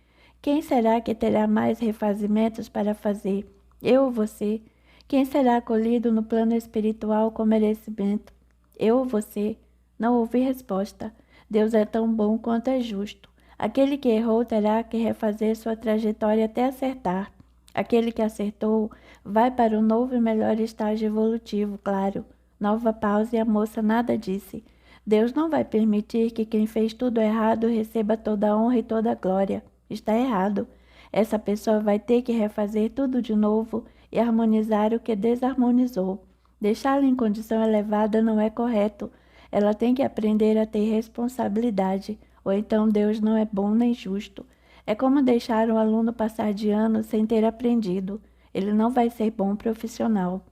Quem será que terá mais refazimentos para fazer? Eu ou você? Quem será acolhido no plano espiritual com merecimento? Eu ou você? Não houve resposta. Deus é tão bom quanto é justo. Aquele que errou terá que refazer sua trajetória até acertar. Aquele que acertou vai para um novo e melhor estágio evolutivo, claro. Nova pausa e a moça nada disse. Deus não vai permitir que quem fez tudo errado receba toda a honra e toda a glória. Está errado. Essa pessoa vai ter que refazer tudo de novo e harmonizar o que desarmonizou. Deixá-la em condição elevada não é correto. Ela tem que aprender a ter responsabilidade, ou então Deus não é bom nem justo. É como deixar um aluno passar de ano sem ter aprendido. Ele não vai ser bom profissional.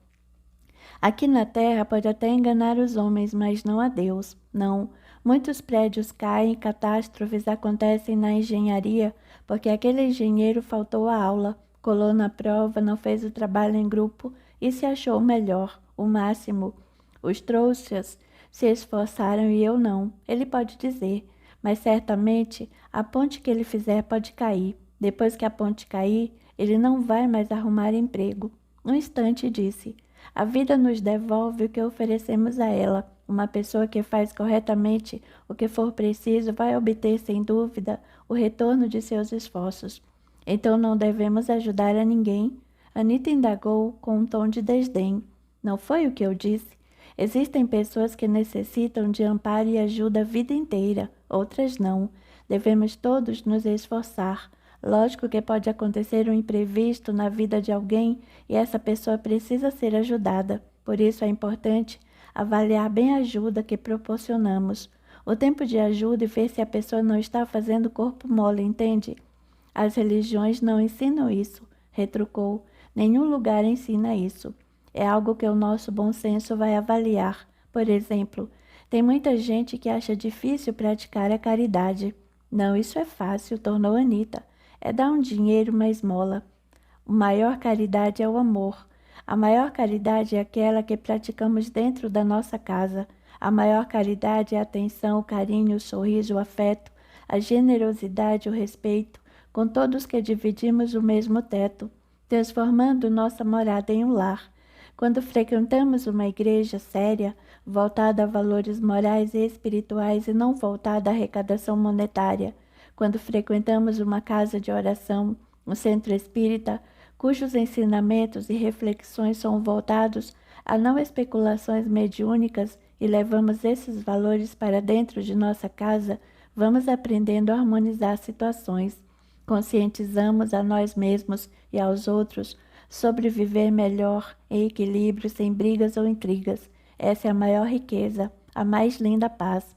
Aqui na terra pode até enganar os homens, mas não a Deus. Não. Muitos prédios caem e catástrofes acontecem na engenharia porque aquele engenheiro faltou à aula, colou na prova, não fez o trabalho em grupo e se achou o melhor, o máximo. Os trouxas se esforçaram e eu não, ele pode dizer, mas certamente a ponte que ele fizer pode cair. Depois que a ponte cair, ele não vai mais arrumar emprego. Um instante disse, a vida nos devolve o que oferecemos a ela. Uma pessoa que faz corretamente o que for preciso vai obter, sem dúvida, o retorno de seus esforços. Então não devemos ajudar a ninguém? Anita indagou com um tom de desdém. Não foi o que eu disse? Existem pessoas que necessitam de amparo e ajuda a vida inteira, outras não. Devemos todos nos esforçar. Lógico que pode acontecer um imprevisto na vida de alguém e essa pessoa precisa ser ajudada. Por isso é importante avaliar bem a ajuda que proporcionamos. O tempo de ajuda e ver se a pessoa não está fazendo corpo mole, entende? As religiões não ensinam isso, retrucou. Nenhum lugar ensina isso. É algo que o nosso bom senso vai avaliar. Por exemplo, tem muita gente que acha difícil praticar a caridade. Não, isso é fácil, tornou Anita. É dar um dinheiro, uma esmola. A maior caridade é o amor. A maior caridade é aquela que praticamos dentro da nossa casa. A maior caridade é a atenção, o carinho, o sorriso, o afeto, a generosidade, o respeito, com todos que dividimos o mesmo teto, transformando nossa morada em um lar. Quando frequentamos uma igreja séria, voltada a valores morais e espirituais e não voltada à arrecadação monetária, quando frequentamos uma casa de oração, um centro espírita, cujos ensinamentos e reflexões são voltados a não especulações mediúnicas e levamos esses valores para dentro de nossa casa, vamos aprendendo a harmonizar situações. Conscientizamos a nós mesmos e aos outros sobre viver melhor, em equilíbrio, sem brigas ou intrigas. Essa é a maior riqueza, a mais linda paz.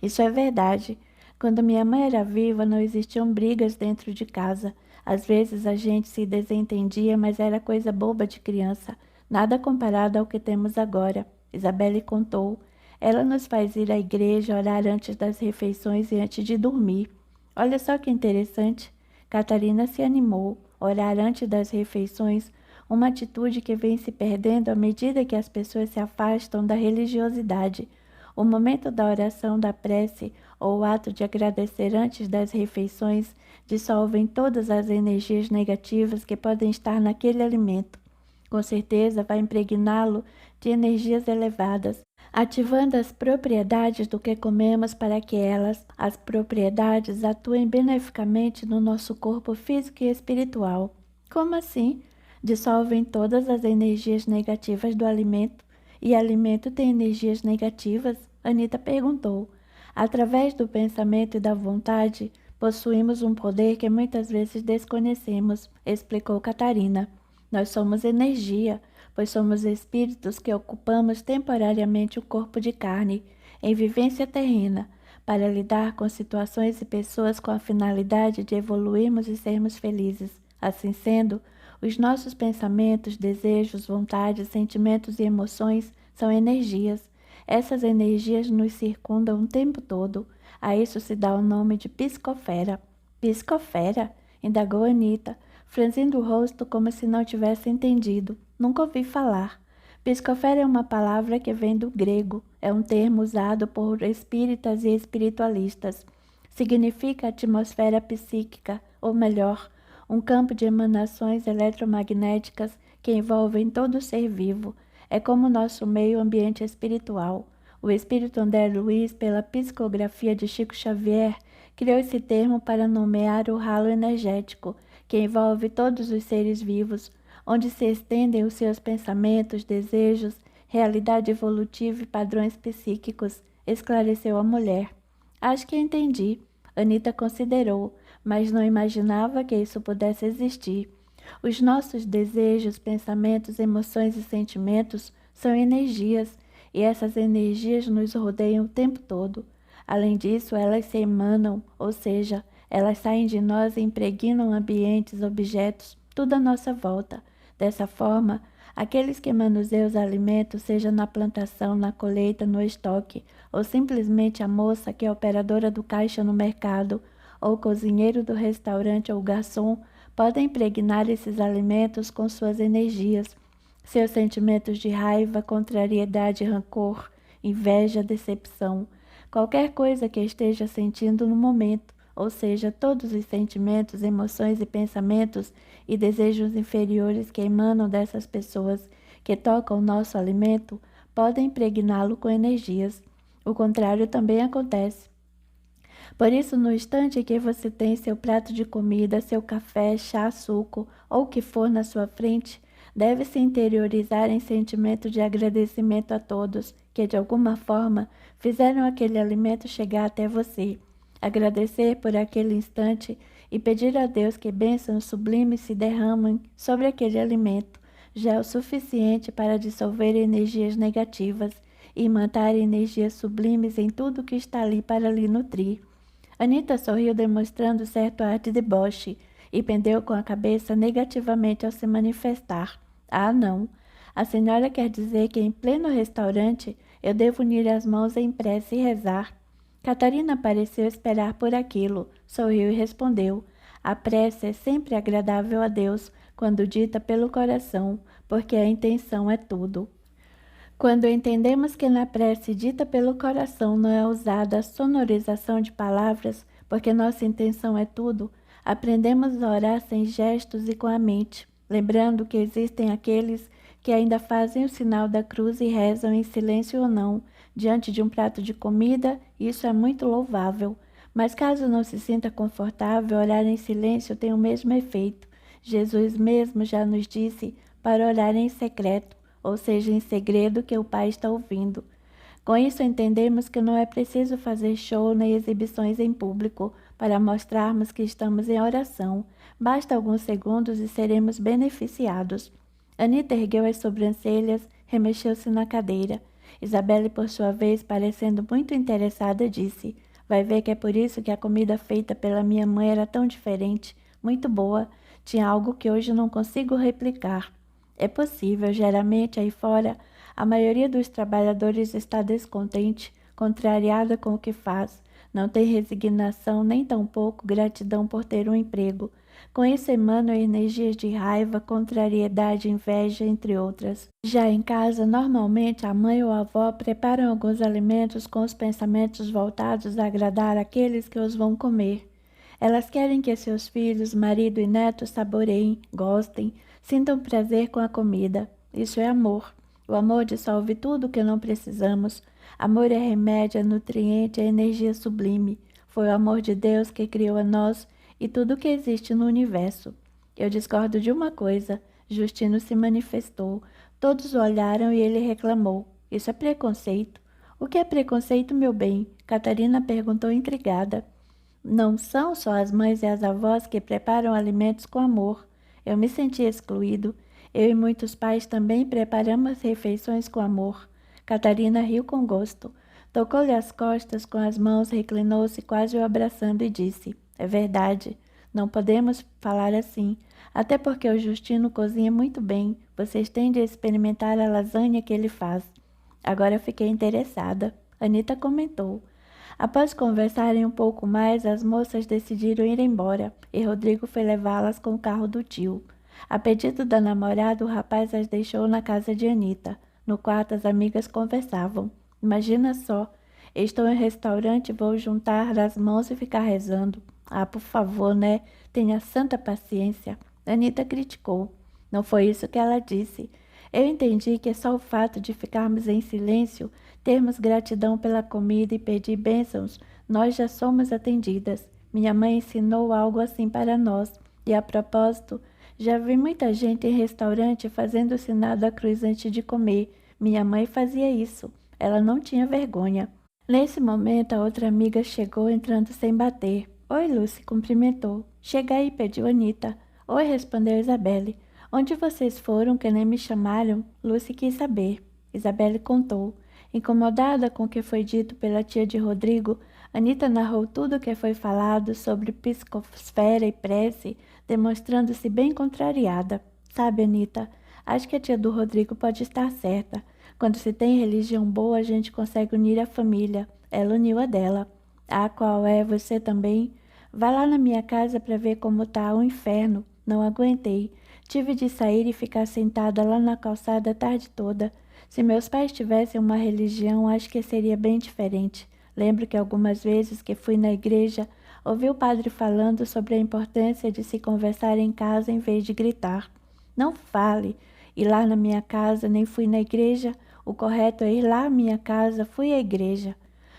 Isso é verdade. Quando minha mãe era viva, não existiam brigas dentro de casa. Às vezes a gente se desentendia, mas era coisa boba de criança. Nada comparado ao que temos agora. Isabelle contou. Ela nos faz ir à igreja, orar antes das refeições e antes de dormir. Olha só que interessante. Catarina se animou. Orar antes das refeições, uma atitude que vem se perdendo à medida que as pessoas se afastam da religiosidade. O momento da oração, da prece ou o ato de agradecer antes das refeições dissolvem todas as energias negativas que podem estar naquele alimento. Com certeza vai impregná-lo de energias elevadas, ativando as propriedades do que comemos para que elas, as propriedades, atuem beneficamente no nosso corpo físico e espiritual. Como assim? Dissolvem todas as energias negativas do alimento? E alimento tem energias negativas? Anita perguntou. Através do pensamento e da vontade, possuímos um poder que muitas vezes desconhecemos, explicou Catarina. Nós somos energia, pois somos espíritos que ocupamos temporariamente o corpo de carne, em vivência terrena, para lidar com situações e pessoas com a finalidade de evoluirmos e sermos felizes. Assim sendo, os nossos pensamentos, desejos, vontades, sentimentos e emoções são energias. Essas energias nos circundam o tempo todo. A isso se dá o nome de psicosfera. Psicosfera? Indagou Anita, franzindo o rosto como se não tivesse entendido. Nunca ouvi falar. Psicosfera é uma palavra que vem do grego. É um termo usado por espíritas e espiritualistas. Significa atmosfera psíquica, ou melhor, um campo de emanações eletromagnéticas que envolvem todo ser vivo. É como nosso meio ambiente espiritual. O espírito André Luiz, pela psicografia de Chico Xavier, criou esse termo para nomear o halo energético, que envolve todos os seres vivos, onde se estendem os seus pensamentos, desejos, realidade evolutiva e padrões psíquicos, esclareceu a mulher. Acho que entendi. Anita considerou, mas não imaginava que isso pudesse existir. Os nossos desejos, pensamentos, emoções e sentimentos são energias, e essas energias nos rodeiam o tempo todo. Além disso, elas se emanam, ou seja, elas saem de nós e impregnam ambientes, objetos, tudo à nossa volta. Dessa forma, Aqueles que manuseiam os alimentos, seja na plantação, na colheita, no estoque, ou simplesmente a moça que é operadora do caixa no mercado, ou o cozinheiro do restaurante ou garçom, podem impregnar esses alimentos com suas energias, seus sentimentos de raiva, contrariedade, rancor, inveja, decepção, qualquer coisa que esteja sentindo no momento, ou seja, todos os sentimentos, emoções e pensamentos e desejos inferiores que emanam dessas pessoas que tocam o nosso alimento, podem impregná-lo com energias. O contrário também acontece. Por isso, no instante que você tem seu prato de comida, seu café, chá, suco ou o que for na sua frente, deve-se interiorizar em sentimento de agradecimento a todos que, de alguma forma, fizeram aquele alimento chegar até você. Agradecer por aquele instante e pedir a Deus que bênçãos sublimes se derramem sobre aquele alimento já é o suficiente para dissolver energias negativas e imantar energias sublimes em tudo que está ali para lhe nutrir. Anita sorriu demonstrando certo ar de deboche e pendeu com a cabeça negativamente ao se manifestar. Ah, não. A senhora quer dizer que em pleno restaurante eu devo unir as mãos em prece e rezar? Catarina pareceu esperar por aquilo, sorriu e respondeu. A prece é sempre agradável a Deus quando dita pelo coração, porque a intenção é tudo. Quando entendemos que na prece dita pelo coração não é usada a sonorização de palavras, porque nossa intenção é tudo, aprendemos a orar sem gestos e com a mente, lembrando que existem aqueles que ainda fazem o sinal da cruz e rezam em silêncio ou não, diante de um prato de comida, isso é muito louvável. Mas caso não se sinta confortável, orar em silêncio tem o mesmo efeito. Jesus mesmo já nos disse para orar em secreto, ou seja, em segredo que o Pai está ouvindo. Com isso entendemos que não é preciso fazer show nem exibições em público para mostrarmos que estamos em oração. Basta alguns segundos e seremos beneficiados. Anita ergueu as sobrancelhas, remexeu-se na cadeira. Isabelle, por sua vez, parecendo muito interessada, disse: vai ver que é por isso que a comida feita pela minha mãe era tão diferente, muito boa. Tinha algo que hoje não consigo replicar. É possível, geralmente aí fora, a maioria dos trabalhadores está descontente, contrariada com o que faz, não tem resignação nem tampouco gratidão por ter um emprego. Com isso emanam energias de raiva, contrariedade, inveja, entre outras. Já em casa, normalmente a mãe ou a avó preparam alguns alimentos com os pensamentos voltados a agradar aqueles que os vão comer. Elas querem que seus filhos, marido e netos saboreiem, gostem, sintam prazer com a comida. Isso é amor. O amor dissolve tudo o que não precisamos. Amor é remédio, é nutriente, é energia sublime. Foi o amor de Deus que criou a nós e tudo o que existe no universo. Eu discordo de uma coisa. Justino se manifestou. Todos o olharam e ele reclamou. Isso é preconceito. O que é preconceito, meu bem? Catarina perguntou intrigada. Não são só as mães e as avós que preparam alimentos com amor. Eu me senti excluído. Eu e muitos pais também preparamos refeições com amor. Catarina riu com gosto. Tocou-lhe as costas com as mãos, reclinou-se quase o abraçando e disse: é verdade, não podemos falar assim, até porque o Justino cozinha muito bem. Vocês têm de experimentar a lasanha que ele faz. Agora fiquei interessada. Anita comentou. Após conversarem um pouco mais, as moças decidiram ir embora e Rodrigo foi levá-las com o carro do tio. A pedido da namorada, o rapaz as deixou na casa de Anita. No quarto, as amigas conversavam. Imagina só, estou em restaurante e vou juntar as mãos e ficar rezando. Ah, por favor, né? Tenha santa paciência. Anita criticou. Não foi isso que ela disse. Eu entendi que é só o fato de ficarmos em silêncio, termos gratidão pela comida e pedir bênçãos, nós já somos atendidas. Minha mãe ensinou algo assim para nós. E a propósito, já vi muita gente em restaurante fazendo o sinal da cruz antes de comer. Minha mãe fazia isso. Ela não tinha vergonha. Nesse momento, a outra amiga chegou entrando sem bater. Oi, Lucy, cumprimentou. Chega aí, pediu Anita. Oi, respondeu Isabelle. Onde vocês foram que nem me chamaram? Lucy quis saber. Isabelle contou. Incomodada com o que foi dito pela tia de Rodrigo, Anita narrou tudo o que foi falado sobre psicosfera e prece, demonstrando-se bem contrariada. Sabe, Anita, Acho que a tia do Rodrigo pode estar certa. Quando se tem religião boa, a gente consegue unir a família. Ela uniu a dela. Ah, qual é? Você também? Vai lá na minha casa para ver como tá o inferno. Não aguentei. Tive de sair e ficar sentada lá na calçada a tarde toda. Se meus pais tivessem uma religião, acho que seria bem diferente. Lembro que algumas vezes que fui na igreja, ouvi o padre falando sobre a importância de se conversar em casa em vez de gritar. Não fale, ir lá na minha casa, nem fui na igreja. O correto é ir lá à minha casa, fui à igreja.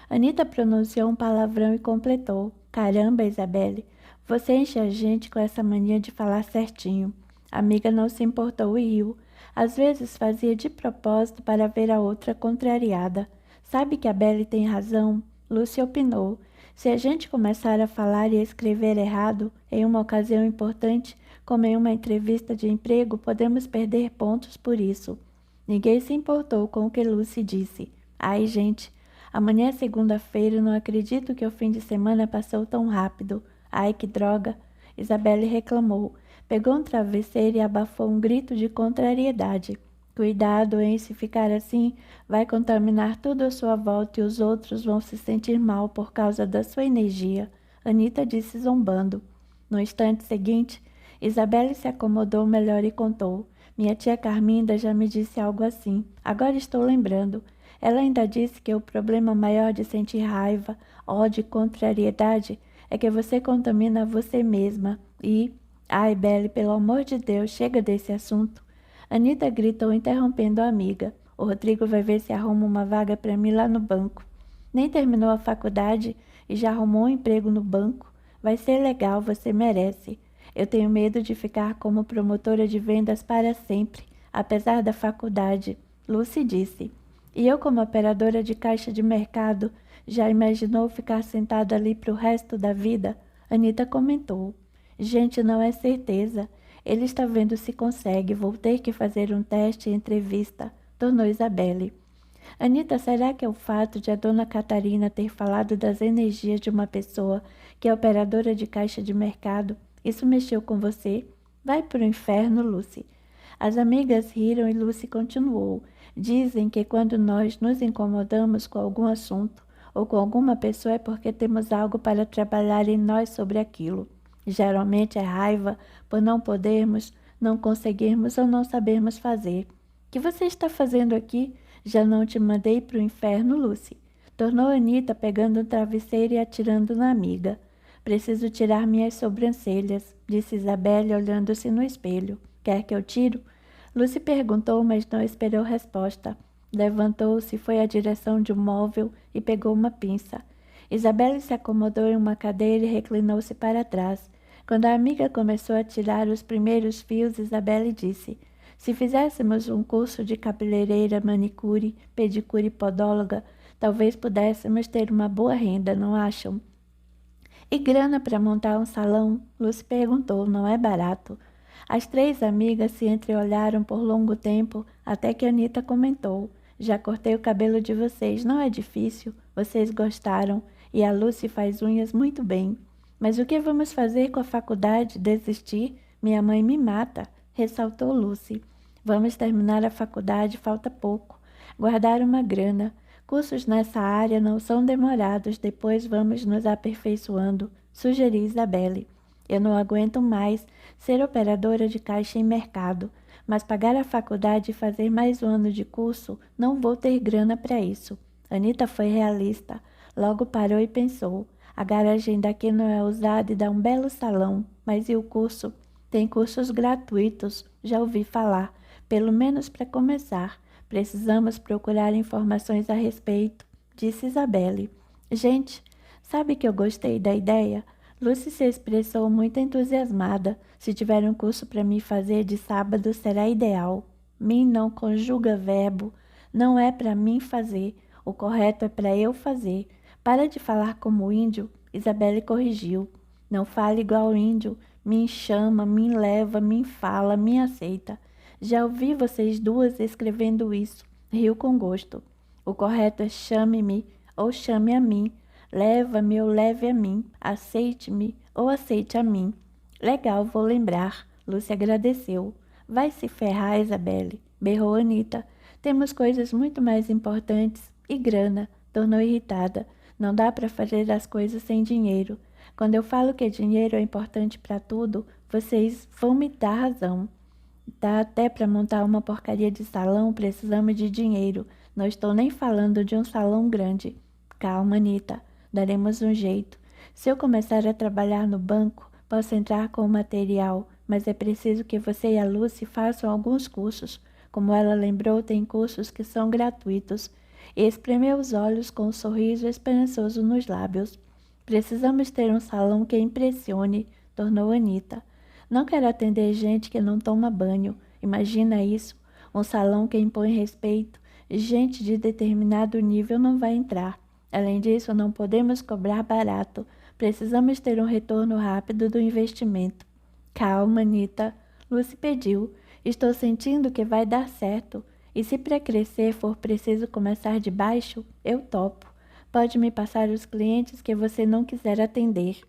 Anita pronunciou um palavrão e completou. Caramba, Isabelle, você enche a gente com essa mania de falar certinho. A amiga não se importou e riu. Às vezes fazia de propósito para ver a outra contrariada. Sabe que a Belle tem razão? Lúcia opinou. Se a gente começar a falar e a escrever errado, em uma ocasião importante, como em uma entrevista de emprego, podemos perder pontos por isso. Ninguém se importou com o que Lucy disse. Ai, gente, amanhã é segunda-feira, não acredito que o fim de semana passou tão rápido. Ai, que droga! Isabelle reclamou. Pegou um travesseiro e abafou um grito de contrariedade. Cuidado, hein? Se ficar assim, vai contaminar tudo à sua volta e os outros vão se sentir mal por causa da sua energia. Anita disse zombando. No instante seguinte, Isabelle se acomodou melhor e contou. Minha tia Carminda já me disse algo assim. Agora estou lembrando. Ela ainda disse que o problema maior de sentir raiva, ódio e contrariedade é que você contamina você mesma e... Ai, Belle, pelo amor de Deus, chega desse assunto. Anita gritou, interrompendo a amiga. O Rodrigo vai ver se arruma uma vaga para mim lá no banco. Nem terminou a faculdade e já arrumou um emprego no banco. Vai ser legal, você merece. Eu tenho medo de ficar como promotora de vendas para sempre, apesar da faculdade, Lucy disse. E eu, como operadora de caixa de mercado, já imaginou ficar sentada ali para o resto da vida? Anita comentou. Gente, não é certeza. Ele está vendo se consegue. Vou ter que fazer um teste e entrevista, tornou Isabelle. Anita, será que é o fato de a dona Catarina ter falado das energias de uma pessoa que é operadora de caixa de mercado? Isso mexeu com você? Vai pro inferno, Lucy. As amigas riram e Lucy continuou. Dizem que quando nós nos incomodamos com algum assunto ou com alguma pessoa é porque temos algo para trabalhar em nós sobre aquilo. Geralmente é raiva por não podermos, não conseguirmos ou não sabermos fazer. O que você está fazendo aqui? Já não te mandei para o inferno, Lucy. Tornou Anita, pegando um travesseiro e atirando na amiga. Preciso tirar minhas sobrancelhas, disse Isabelle, olhando-se no espelho. Quer que eu tiro? Lucy perguntou, mas não esperou resposta. Levantou-se, foi à direção de um móvel e pegou uma pinça. Isabelle se acomodou em uma cadeira e reclinou-se para trás. Quando a amiga começou a tirar os primeiros fios, Isabelle disse: se fizéssemos um curso de cabeleireira, manicure, pedicure e podóloga, talvez pudéssemos ter uma boa renda, não acham? E grana para montar um salão? Lucy perguntou, não é barato? As três amigas se entreolharam por longo tempo, até que Anita comentou: já cortei o cabelo de vocês, não é difícil? Vocês gostaram, e a Lucy faz unhas muito bem. Mas o que vamos fazer com a faculdade? Desistir? Minha mãe me mata, ressaltou Lucy. Vamos terminar a faculdade, falta pouco. Guardar uma grana. Cursos nessa área não são demorados, depois vamos nos aperfeiçoando, sugeriu Isabelle. Eu não aguento mais ser operadora de caixa em mercado, mas pagar a faculdade e fazer mais um ano de curso, não vou ter grana para isso. Anita foi realista. Logo parou e pensou. A garagem daqui não é usada e dá um belo salão, mas e o curso? Tem cursos gratuitos, já ouvi falar, pelo menos para começar. Precisamos procurar informações a respeito, disse Isabelle. Gente, sabe que eu gostei da ideia? Lucy se expressou muito entusiasmada. Se tiver um curso para mim fazer de sábado, será ideal. Mim não conjuga verbo. Não é para mim fazer. O correto é para eu fazer. Para de falar como índio, Isabelle corrigiu. Não fale igual índio. Me chama, me leva, me fala, me aceita. Já ouvi vocês duas escrevendo isso. Riu com gosto. O correto é chame-me ou chame a mim. Leva-me ou leve a mim. Aceite-me ou aceite a mim. Legal, vou lembrar. Lúcia agradeceu. Vai se ferrar, Isabelle, berrou Anita. Temos coisas muito mais importantes. E grana, tornou irritada. Não dá para fazer as coisas sem dinheiro. Quando eu falo que dinheiro é importante para tudo, vocês vão me dar razão. Dá até para montar uma porcaria de salão, precisamos de dinheiro. Não estou nem falando de um salão grande. Calma, Anita. Daremos um jeito. Se eu começar a trabalhar no banco, posso entrar com o material, mas é preciso que você e a Lucy façam alguns cursos. Como ela lembrou, tem cursos que são gratuitos. E espremeu os olhos com um sorriso esperançoso nos lábios. Precisamos ter um salão que impressione, tornou Anita. Não quero atender gente que não toma banho. Imagina isso. Um salão que impõe respeito. Gente de determinado nível não vai entrar. Além disso, não podemos cobrar barato. Precisamos ter um retorno rápido do investimento. Calma, Anita. Lucy pediu. Estou sentindo que vai dar certo. E se para crescer for preciso começar de baixo, eu topo. Pode me passar os clientes que você não quiser atender.